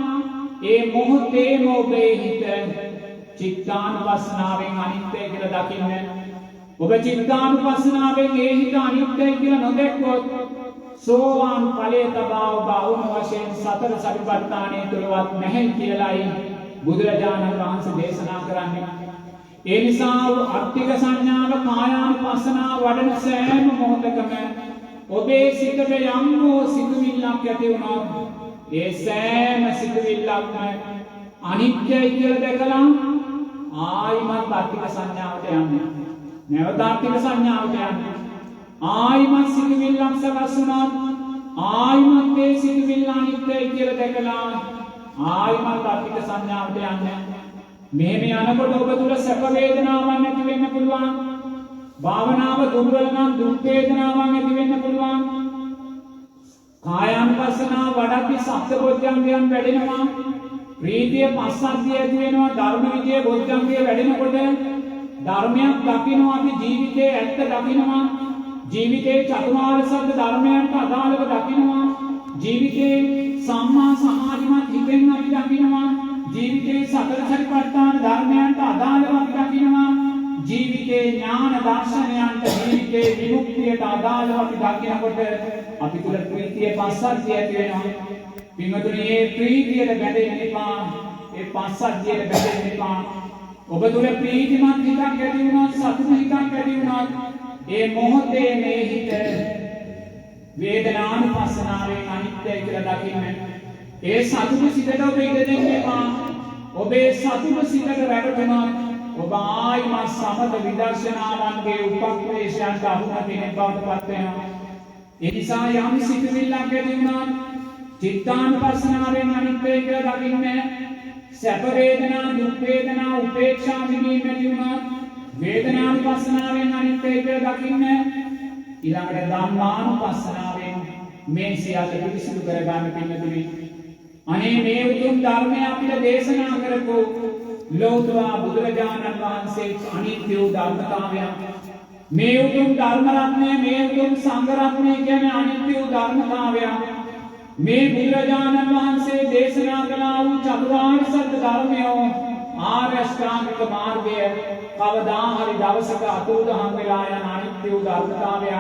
ඒ මොහොතේම ඔබේ හිත චිත්තානුපස්සනාවෙන් අනිත්‍ය කියලා දකින්න. ඔබ චිත්තානුපස්සනාවෙන් ඒ හිත අනිත්‍යයි කියලා නොදැක්කොත් සෝවාන් ඵලයේ තබා ඔබ අවුම වශයෙන් සතර සතිපට්ඨානයේ තුලවත් නැහැ කියලායි බුදුරජාණන් වහන්සේ දේශනා කරන්නේ. ඒ නිසා අට්ඨික සංඥාව කායානුපස්සනාව වඩන සෑම මොහොතකම ඔබේ සිතට යම් වූ සිතුවිල්ලක් ඇති වුණොත් ඒ සෑම සිතුවිල්ලක්ම අනිත්‍යයි කියලා දැකලා ආයිමත් අට්ඨික සංඥාවට යන්නේ. නැවත අට්ඨික සංඥාවට යන්නේ. ආයිමත් සිතුවිල්ලක් සකස් වුණොත් ආයිමත් ඒ සිතුවිල්ල අනිත්‍යයි කියලා දැකලා ආයිමත් අට්ඨික සංඥාවට යන්නේ. මෙහෙම යනකොට ඔබ තුල සැප වේදනාවක් නැති වෙන්න පුළුවන්. භාවනාව දුර්වල නම් දුක් වේදනාවක් ඇති වෙන්න පුළුවන්. කායානුපස්සනාව වඩද්දී සත්‍ය බොජ්ජංගයන් වැඩෙනවා. ප්‍රීතිය පස්සද්ධිය ඇති වෙනවා. ධර්ම විජය බොජ්ජංගය වැඩෙනකොට ධර්මයක් දකිනවා. අපි ජීවිතයේ ඇත්ත දකිනවා. ජීවිතයේ චතුරාර්ය සත්‍ය ධර්මයන්ට අදාළව දකිනවා. ජීවිතයේ සම්මා සමාධිමත් හිතෙන් අපි දකිනවා. ජීවිතයේ සතර සතිපට්ඨාන ධර්මයන්ට අදාළව අපි දකිනවා. ජීවිතේ ඥාන දර්ශනයන්ට ජීවිතේ විමුක්තියට අදාළව අපි දකිනකොට අපි තුල ප්‍රීතිය පස්සද්ධිය ඇති වෙනවා. පින්වතුනි මේ ප්‍රීතියට බැඳෙන්න එපා. ඒ පස්සද්ධියට බැඳෙන්න එපා. ඔබ තුල ප්‍රීතිමත් හිතක් ඇති වුණොත් සතුට හිතක් ඇති වුණොත් ඒ මොහොතේ මේ හිත වේදනානුපස්සනාවෙන් අනිත්‍යයි කියලා දකින්න. ඒ සතුට සිතට ඔබ ඉඩ දෙන්න එපා. ඔබේ සතුට සිතට වැටෙනවා. ඔබ ආයිමත් සමත විදර්ශනාවන්ගේ උපක්ලේශයන්ට අහුන කෙනෙක් බවට පත් වෙනවා. ඒ නිසා යම් සිතුවිල්ලක් ඇති වුණා චිත්තානුපස්සනාවෙන් අනිත්‍යය කියලා දකින්නේ. සැප වේදනා දුක් වේදනා උපේක්ෂා විඳීම ඇති වුණා වේදනානුපස්සනාවෙන් අනිත්‍යය කියලා දකින්නේ. ඊළඟට ධම්මානුපස්සනාවෙන් මේ සියල්ල පිළිසිදු කරගන්න පින්නතුනි. අනේ මේ උතුම් ධර්මය අපිට දේශනා කරපු ලෞතර බුදුරජාණන් වහන්සේ අනිත්‍ය වූ ධර්මතාවය මේ උතුම් ධර්ම රත්නය මේ උතුම් සංඝ රත්නය කියන්නේ අනිත්‍ය වූ ධර්මතාවය. මේ බුදුරජාණන් වහන්සේ දේශනා කළා වූ චතුරාර්ය සත්‍ය ධර්මය ආර්ය අෂ්ටාංගික මාර්ගය කවදා හරි දවසක අතුරුදහන් වෙලා යන අනිත්‍ය වූ ධර්මතාවය.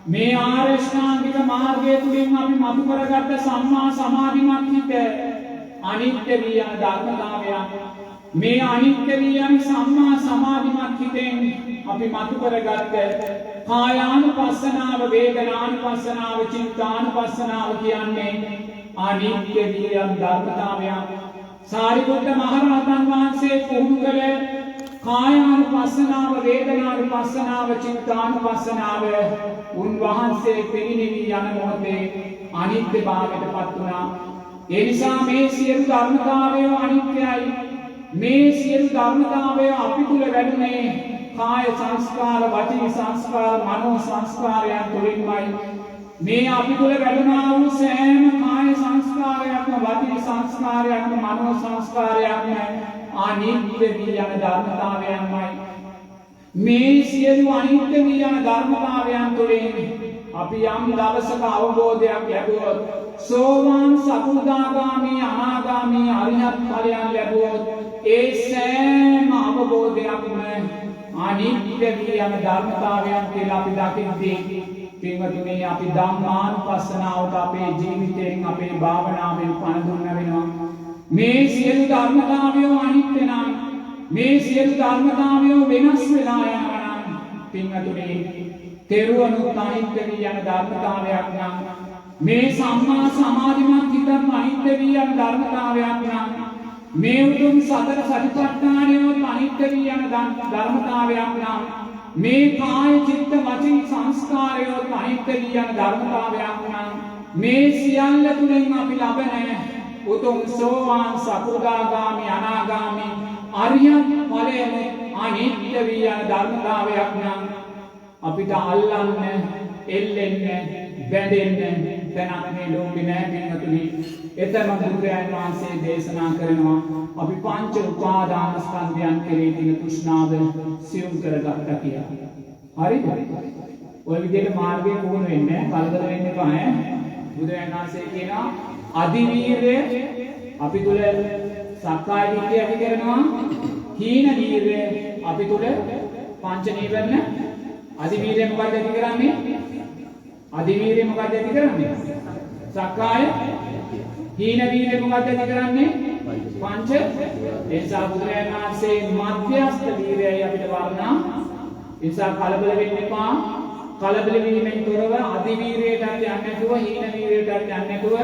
මේ ආර්ය අෂ්ටාංගික මාර්ගය තුලින් අපි මතු කරගත්ත සම්මා සමාධිමත් හිත අනිත්‍ය වී යන ධර්මතාවය. මේ අනිත්‍ය වී යන සම්මා සමාධිමත් හිතෙන් අපි මතු කරගත්ත කායානුපස්සනාව වේදනානුපස්සනාව චිත්තානුපස්සනාව කියන්නේ අනිත්‍ය වී යන ධර්මතාවය. සාරිපුත්ත මහ රහතන් වහන්සේ පුහුණු කළ කායානුපස්සනාව වේදනානුපස්සනාව චිත්තානුපස්සනාව උන්වහන්සේ පිරිනිවි යන මොහොතේ අනිත්‍ය භාවයට පත් වුණා. ඒ නිසා මේ සියලු ධර්මතාවය අනිත්‍යයි. මේ සියලු ධර්මතාවය අපි තුල වැඩුණේ කාය සංස්කාර වචී සංස්කාර මනෝ සංස්කාරයන් තුලින්මයි. මේ අපි තුල වැඩුණා වූ සෑම කාය සංස්කාරයක්ම වචී සංස්කාරයක්ම මනෝ සංස්කාරයක්ම අනිත්‍ය වී යන ධර්මතාවයන්මයි. මේ සියලු අනිත්‍ය වී යන ධර්මතාවයන් තුළින් අපි යම් දවසක අවබෝධයක් ලැබුවොත් සෝවාන් සකෘදාගාමි අනාගාමි අරිහත් ඵලයන් ලැබුවොත් ඒ සෑම අවබෝධයක්ම අනිත්‍ය වී යන ධර්මතාවයන් කියලා අපි දකිද්දී පින්වතුනි අපි ධම්මානුපස්සනාවට අපේ ජීවිතයෙන් අපේ භාවනාවෙන් පණ දුන්න වෙනවා. මේ සියලු ධර්මතාවය අනිත්‍ය නම් මේ සියලු ධර්මතාවය වෙනස් වෙලා යනවා නම් පින්වතුනි තෙරුවනුත් අනිත්‍ය වී යන ධර්මතාවයක් නම් මේ සම්මා සමාධිමත් හිතත් අනිත්‍ය වී යන ධර්මතාවයක් නම් මේ උතුම් සතර සතිපට්ඨානයත් අනිත්‍ය වී යන ධර්මතාවයක් නම් මේ කාය චිත්ත වචී සංස්කාරයත් අනිත්‍ය වී යන ධර්මතාවයක් නම් මේ සියල්ල තුලින් අපි ලබන උතුම් සෝවාන් සකෘදාගාමි අනාගාමි අරියත් ඵලයෙන් අනිත්‍ය වී යන ධර්මතාවයක් නම් අපිට අල්ලන්න එල්ලෙන්න බැඳෙන්න තැනක් මේ ලෝකේ නැහැ පින්වතුනි. එතම බුදුරජාණන් වහන්සේ දේශනා කරනවා අපි පංච උපාදාන ස්කන්ධයන් කෙරෙහි තියෙන තෘෂ්ණාව සියුම් කරගත්තා කියලා. හරිද? ඔය විදිහට මාර්ගයේ පුහුණු වෙන්නේ කලබල වෙන්න එපා ඈ. බුදුරජාණන් වහන්සේ කියනවා අධිවීරය අපි තුල සක්කාය දිට්ඨිය ඇති කරනවා. හීන වීරය අපි තුල පංච නීවරණ අධිවීරය මොකද ඇති කරන්නේ? අධිවීරය මොකද ඇති කරන්නේ? සක්කාය. හීන වීරය මොකද ඇති කරන්නේ? පංච. එසා බුදුරජාණන් වහන්සේ මධ්‍යස්ථ වීරයයි අපිට වර්ණනා. එසා කලබල වෙන්න එපා. කලබල වීමෙන් තොරව අධිවීරයටත් යන්නේ නැතුව හීන වීරයටත් යන්නේ නැතුව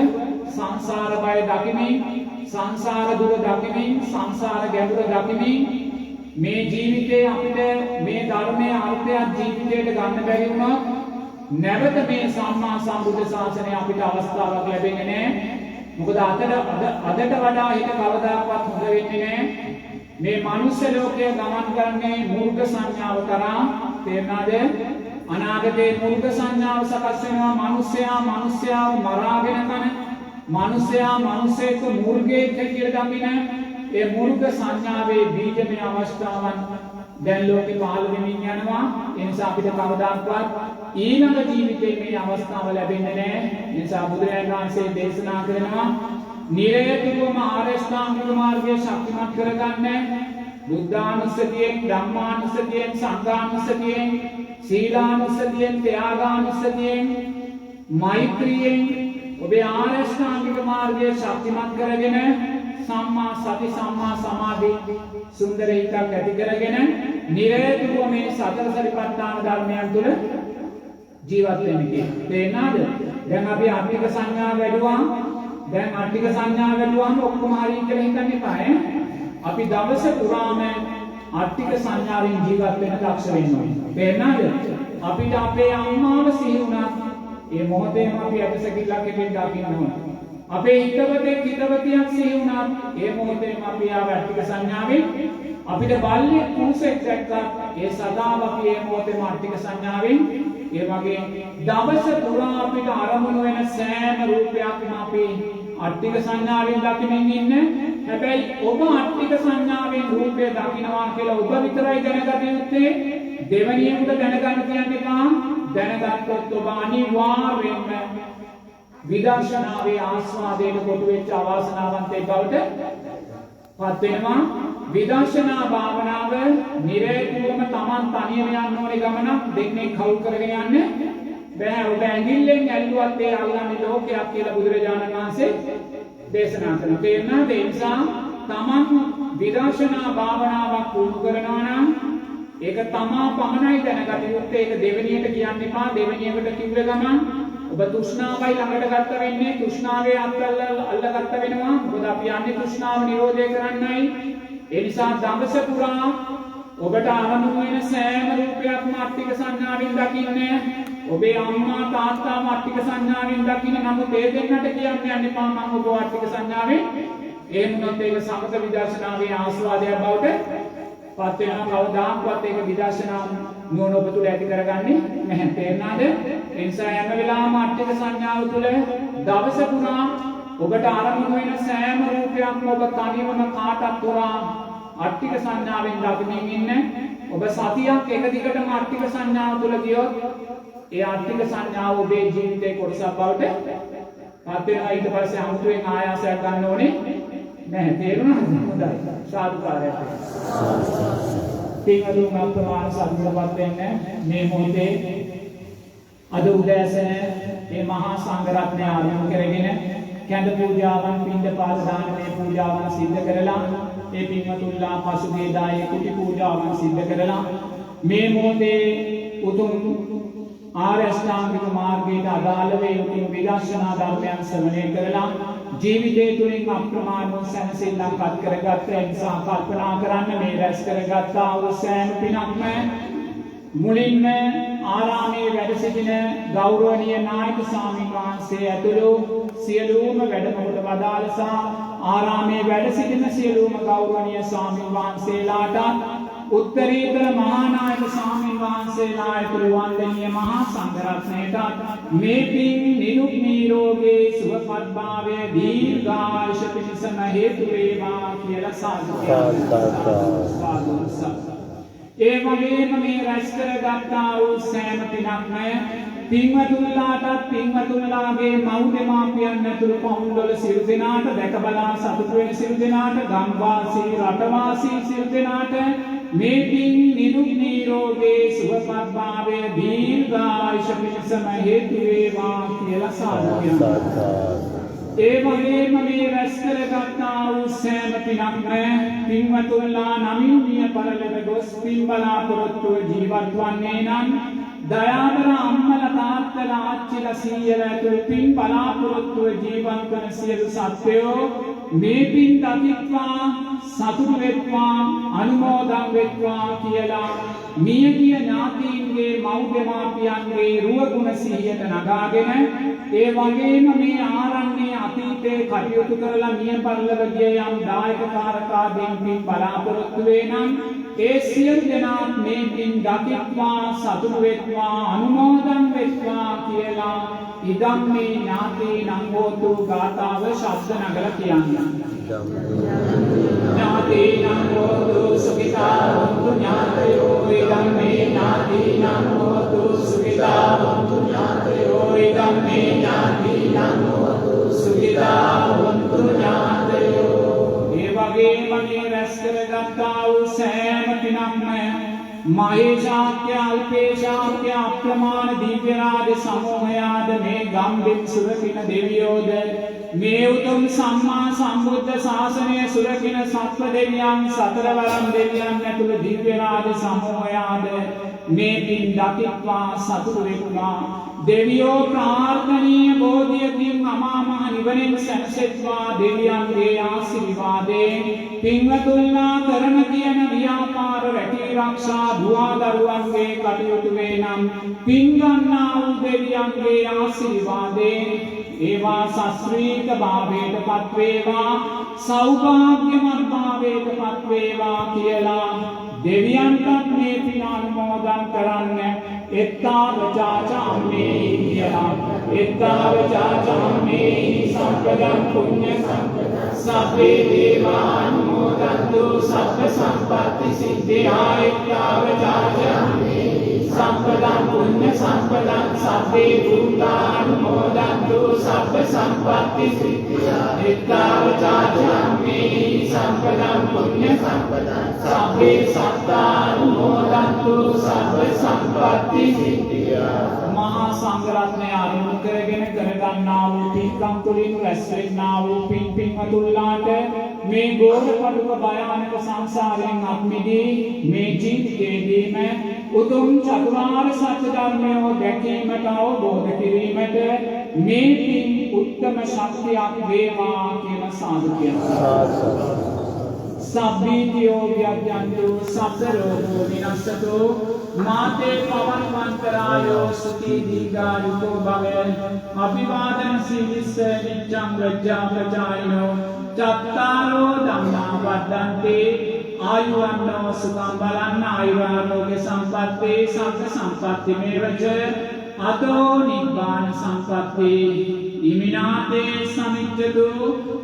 සංසාර බය දකිමින් සංසාර දුර දකිමින් සංසාර ගැඹුර දකිමින් මේ ජීවිතේ අපිට මේ ධර්මයේ අර්ථය ජීවිතයට ගන්න බැරි වුණා නැවත මේ සම්මා සම්බුද්ධ ශාසනය අපිට අවස්ථාවක් ලැබෙන්නේ නැහැ. මොකද අදට වඩා හිත කවදාකවත් හොඳ වෙන්නේ නැහැ. මේ මනුෂ්‍ය ලෝකයේ ගමන් කරන්නේ මූර්ඛ සංඥාව කරා. තේරුණාද? අනාගතේ මූර්ඛ සංඥාව සකස් වෙනවා. මිනිස්යාව මරාගෙන කන මිනිසෙක් මූර්ඛයෙක් කියලා දකින ඒ මූර්ඛ සංඥාවේ බීජමය අවස්ථාවන් දැන් ලෝකේ පහළ වෙමින් යනවා. ඒ නිසා අපිට කවදාවත් ඊළඟ ජීවිතේ මේ අවස්ථාව ලැබෙන්නේ නැහැ. ඒ නිසා බුදුරජාණන් වහන්සේ දේශනා කරනවා නිරේතුරුවම ආර්ය ශ්‍රාංගික මාර්ගය ශක්තිමත් කරගන්න බුද්ධානුස්සතියෙන් ධම්මානුස්සතියෙන් සංඝානුස්සතියෙන් සීලානුස්සතියෙන් ත්‍යාගානුස්සතියෙන් මෛත්‍රියෙන් ඔබේ ආර්ය ශ්‍රාංගික මාර්ගය ශක්තිමත් කරගෙන සම්මා සති සම්මා සමාධි සුන්දර හිතක් ඇති කරගෙන නිරේතුරුව මේ සතර සතිපට්ඨාන ධර්මයන් තුළ ජීවත් වෙන්න කියලා. තේරෙනවද? දැන් අපි අට්ඨික සංඥා වැඩුවා. දැන් අට්ඨික සංඥා වැඩුවාම ඔක්කොම හරි කියලා හිතන්න එපා ඈ. අපි දවස පුරාම අට්ඨික සංඥාවෙන් ජීවත් වෙන්න දක්ෂ වෙන්න ඕනේ. තේරෙනවද? අපිට අපේ අම්මාව සිහි වුණා. ඒ මොහොතේම අපි අදසකිල්ලක් එකෙන් දකින්න ඕනේ. අපේ හිතවතියක් සිහි වුණා. ඒ මොහොතේම අපි ආව අට්ඨික සංඥාවෙන් අපිට බල්ලෙක් කුරුසෙක් දැක්කා. ඒ සදාම අපි ඒ මොහොතේම අට්ඨික සංඥාවෙන් ඒ වගේ දවස පුරා අපිට අරමුණු වෙන සෑම රූපයක්ම අපි අට්ඨික සංඥාවෙන් දකිමින් ඉන්නේ. හැබැයි ඔබ අට්ඨික සංඥාවෙන් රූපය දකින්නවා කියලා ඔබ විතරයි දැනගත යුත්තේ. දෙවනියෙකුට දැනගන්න කියන්න එපා. දැනගත්තොත් ඔබ අනිවාර්යයෙන්ම විදර්ශනාවේ ආස්වාදයට කොටු වෙච්ච අවාසනාවන්තයෙක් බවට පත් වෙනවා. විදර්ශනා භාවනාව නිරේතුරුවම Taman තනියම යන්න ඕනේ ගමනක්. දෙන්නේ කවුල් කරගෙන යන්නේ බෑ. ඔබ ඇඟිල්ලෙන් ඇල්ලුවත් ඒ අල්ලන්නේ ලෝකයක් කියලා බුදුරජාණන් වහන්සේ දේශනා කරනවා. තේරුණාද? ඒ නිසා Taman විදර්ශනා භාවනාවක් පුහුණු කරනවා නම් ඒක තමා පමණයි දැනගත යුත්තේ. ඒක දෙවෙනියට කියන්න එපා. දෙවෙනියකට කිව්ව ගමන් ඔබ තෘෂ්ණාවයි ළඟට ගත්ත වෙන්නේ. තෘෂ්ණාවේ අල්ලගත්ත වෙනවා. මොකද අපි යන්නේ තෘෂ්ණාව නිරෝධය කරන්නයි. ඒ නිසා දවස පුරා ඔබට අරමුණු වෙන සෑම රූපයක්ම අට්ඨික සංඥාවෙන් දකින්නේ. ඔබේ අම්මා තාත්තා අට්ඨික සංඥාවෙන් දකින්න. නමුත් ඒ දෙන්නට කියන්න යන්න එපා මම ඔබ අට්ඨික සංඥාවෙන්. ඒ වුණොත් ඒක සමත විදර්ශනාවේ ආස්වාදයක් බවට පත් වෙනවා. කවදාවත් ඒක විදර්ශනා නුවණ ඔබ තුළ ඇති කරගන්නේ නැහැ. තේරුණාද? ඒ නිසා හැම වෙලාවම අට්ඨික සංඥාව තුළ දවස පුරා ඔබට අරමුණු වෙන සෑම රූපයක්ම ඔබ තනියම කාටත් පුරා අට්ඨික සංඥාවෙන් දකිමින් ඉන්න. ඔබ සතියක් එක දිගටම අට්ඨික සංඥාව තුළ ගියොත් ඒ අට්ඨික සංඥාව ඔබේ ජීවිතේ කොටසක් බවට පත් වෙනවා. ඊට පස්සේ අමුතුවෙන් ආයාසයක් ගන්න ඕනේ නැහැ. තේරුණාද? හොඳයි. සාදුකාරයක්. පින්වතුන් අප්‍රමාණ සම්පූර්ණවත් වෙන්න මේ මොහොතේ අද උදෑසන මේ මහා සංඝරත්නය ආරම්භ කරගෙන කැඳ පූජාවන් පින්ඩපාත දානමය පූජාවන් සිද්ධ කරලා ඒ පින්වතුන්ලා පසුගිය දායේ කුටි පූජාවන් සිද්ධ කරලා මේ මොහොතේ උතුම් ආර්ය අෂ්ටාංගික මාර්ගයට අදාළ වේ උතුම් විදර්ශනා ධර්මයන් ශ්‍රවණය කරලා ජීවිතය තුළින් අප්‍රමාණ වූ සැනසෙල්ලක් අත් කරගත්ත නිසා කල්පනා කරන්න මේ රැස් කරගත්තා වූ සෑම පිනක්ම මුලින්ම ආරාමයේ වැඩ සිටින ගෞරවනීය නායක ස්වාමීන් වහන්සේ ඇතුළු සියලුම වැඩමකොට වදාළසා ආරාමයේ වැඩ සිටින සියලුම ගෞරවනීය ස්වාමීන් වහන්සේලාට උත්තරීතර මහා නායක ස්වාමීන් වහන්සේලා ඇතුළු වන්දනීය මහා සංඝරත්නයට මේ පින් නිරුක් නිරෝගී සුවපත් භාවය දීර්ඝායුෂ පිණිසම හේතු වේවා කියලා සාදු ඒ වගේම මේ රැස් කරගත්තා වූ සෑම පිනක්ම පින්වතුන්ලාටත් පින්වතුන්ලාගේ මව් දෙමාපියන් ඇතුළු පවුල්වල සියලු දෙනාට දැක බලා සතුටු වෙන සියලු දෙනාට ගම්වාසී රටවාසී සියලු දෙනාට මේ පින් නිරුක් නිරෝගී සුවපත් භාවය දීර්ඝායුෂ පිණිසම හේතු වේවා කියලා සාදු ඒ වගේම මේ රැස් කරගත්තා වූ සෑම පිනක්ම පින්වතුන්ලා නමින් මිය පරලොව ගොස් පින් බලාපොරොත්තුව ජීවත් වන්නේ නම් දයාබර අම්මලා තාත්තලා ආච්චිලා සීයලා ඇතුළු පින් බලාපොරොත්තුව ජීවත් වන සියලු සත්වයෝ මේ පින් දකිත්වා සතුටු වෙත්වා අනුමෝදන් වෙත්වා කියලා මියගිය ඥාතීන්ගේ මව් දෙමාපියන්ගේ රුවගුණ සිහියට නගාගෙන ඒ වගේම මේ ආරණ්‍යයේ අතීතයේ කටයුතු කරලා මිය පරලොව ගිය යම් දායක කාරකාදීන් පින් බලාපොරොත්තු වේ නම් ඒ සියලු දෙනා මේ පින් දකිත්වා සතුටු වෙත්වා අනුමෝදන් වෙත්වා කියලා ඉදම් මේ ඥාතීනං හෝතු ගාථාව ශබ්ද නගලා කියන්න. ඥාතීනං හෝතු සුඛිතා හොන්තු ඥාතයෝ ඉදම් මේ ඥාතීනං හෝතු සුඛිතා හොන්තු ඥාතයෝ ඉදම් මේ ඥාතීනං හෝතු සුඛිතා හොන්තු ඥාතයෝ. ඒ වගේම මේ රැස් කරගත්තා වූ සෑම පිනක්ම මහේශාක්‍ය අල්පේශාක්‍ය අප්‍රමාණ දිව්‍ය රාජ සමූහයාද මේ ගම්බිම් සුරකින දෙවියෝද මේ උතුම් සම්මා සම්බුද්ධ ශාසනය සුරකින සත්ව දෙවියන් සතරවරම් දෙවියන් ඇතුළු දිව්‍ය රාජ සමූහයාද මේ පින් දකිත්වා සතුටු වෙත්වා දෙවියෝ ප්‍රාර්ථනීය බෝධියකින් අමා මහ නිවනින් සැනසෙත්වා දෙවියන්ගේ ආශිර්වාදයෙන් පින්වතුන්ලා කරන කියන ව්‍යාපාර රැකී ආරක්ෂා දුවා දරුවන්ගේ කටයුතු වේ නම් පින් ගන්නා වූ දෙවියන්ගේ ආශිර්වාදයෙන් ඒවා සස්ත්‍රීක භාවයට පත් වේවා සෞභාග්‍යමත් භාවයට පත් වේවා කියලා දෙවියන්ටත් මේ පින් අනුමෝදන් කරන්න එත්තාවචාචාම්මේ කියලා එත්තාවචාචාම්මේ සම්පදං පුඤ්ඤ සබ්බේ දේවානුමෝදන්තු සබ්බ සම්පත්ති සිද්ධියා එත්තාවචාචාම්මේ සම්පදං පුඤ්ඤ සම්පදං සබ්බේ භූතානුමෝදන්තු සබ්බ සම්පත්ති සිද්ධියා එත්තාවචාචාම්මේ සම්පදං පුඤ්ඤ සම්පදං සබ්බේ සත්තානුමෝදන්තු සබ්බ සම්පත්ති සිද්ධියා. මහා සංඝරත්නය ආරම්භ කරගෙන කරගන්නා වූ පින්කම් තුළින් රැස් වෙන්නා වූ පින්වතුන්ලාට මේ ගෝර කටුක භයානක සංසාරයෙන් අත් මිදී මේ ජීවිතයේදීම උතුම් චතුරාර්ය සත්‍ය ධර්මය දැකීමට අවබෝධ කිරීමට මේ පින් උත්තම ශක්තියක් වේවා කියලා සාදු කියනවා. සබ්බීතියෝ ව්‍යජ්ජන්තු සබ්බරෝගෝ විනස්සතු මාතේ පවන්වන්තරායෝ සුඛී දීඝායුකෝ භව අභිවාදන සීලිස්ස නිච්ඡං රජ්ජා ප්‍රජායිනෝ චත්තාරෝ ධම්මා වද්දන්තේ ආයුවන්නෝ සුඛං බලන්න ආයුරාරෝග්‍ය සම්පත්තේ සග්ග සම්පත්ති මේවච අතෝ නිබ්බාන සම්පත්ති ඉමිනාතේ සමිච්ඡතු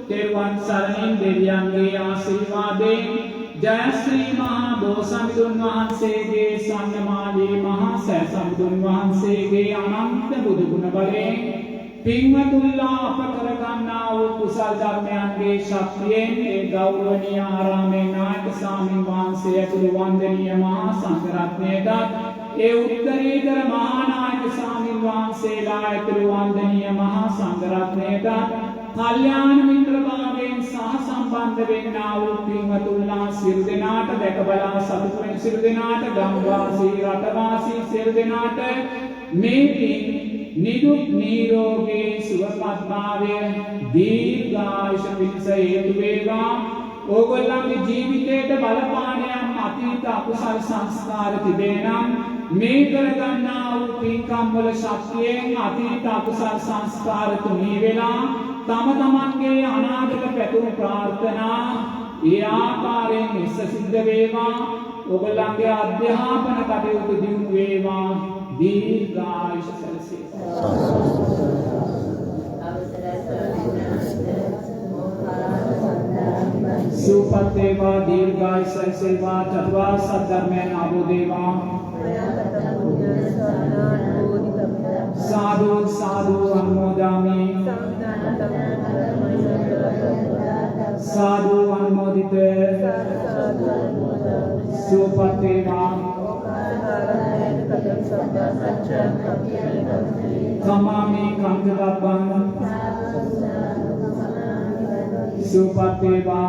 තෙරුවන් සරණින් දෙවියන්ගේ ආශිර්වාදයෙන් ජය ශ්‍රී මහා බෝසත්තුන් වහන්සේගේ සම්මානී මහා සෑසම්තුන් වහන්සේගේ අනන්ත බුදු ගුණ බලයෙන් පින්වතුන්ලා අප කරගන්නා වූ කුසල් ධර්මයන්ගේ ශක්තියෙන් ඒ ගෞරවනීය ආරාමේ නායක ස්වාමීන් වහන්සේ ඇතුළු වන්දනීය මහා සංඝරත්නයට ඒ උත්තරීතර මහානායක ස්වාමීන් වහන්සේලා ඇතුළු වන්දනීය මහා සංඝරත්නයට කල්යාණ මිත්‍රභාවයෙන් සහ සම්බන්ධ වෙන්නා වූ පින්වතුන්ලා සියලු දෙනාට දැක බලා සතුටු වෙන සියලු දෙනාට ගම්වාසී රටවාසී සියලු දෙනාට මේ පින් නිදුක් නිරෝගී සුවපත්භාවය දීර්ඝායුෂ පිණිස හේතු වේවා. ඕගොල්ලන්ගේ ජීවිතයට බලපාන යම් අතීත අකුසල සංස්කාර තිබේ නම් මේ කරගන්නා වූ පින්කම් වල ශක්තියෙන් අතීත අකුසල සංස්කාර තුනී වෙලා තම තමන්ගේ අනාගත පැතුම් ප්‍රාර්ථනා ඒ ආකාරයෙන් සිද්ධ වේවා. ඔබලන්ගේ අධ්‍යාපන කටයුතු දියුණු වේවා. දීර්ඝායුෂ සැලසේවා. සුවපත් වේවා. දීර්ඝායුෂ සැලසේවා. චතුරාර්ය සත්‍ය ධර්මයන් අවබෝධ වේවා. साधु साधु अनुमोदामि साधु अनुमोदित सुपतेवा कमामि कंकरबं सुपतेवा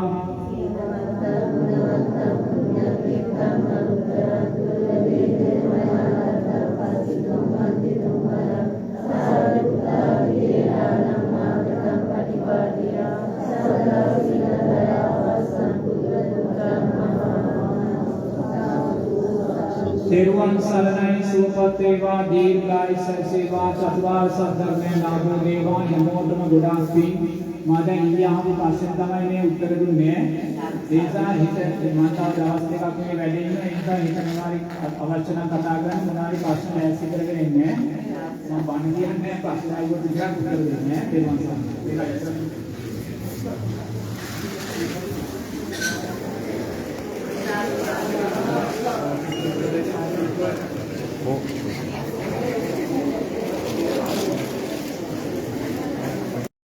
तेरुवन शरणै सुपत वේවා දීර්ඝායුෂ සැලසේවා චතුරාර්ය සත්‍ය ධර්මයෙන් ලාභෝ වේවා හැමෝටම ගොඩාක් පිං මම දැන් ඊයේ අහපු ප්‍රශ්න තමයි මේ උත්තර දුන්නේ ඒ නිසා හිත මම තව දවස් දෙකක් මේ වැඩේ ඉන්න ඒ නිසා හිත මොනාරි අවශ්‍ය නම් කතා කරන්න මොනාරි ප්‍රශ්න ලෑස්ති කරගෙන ඉන්නේ මම බණ කියන්නේ ප්‍රශ්න ආවොත් විතරක් උත්තර දෙන්නේ තේරුම් ගන්න ඒකයි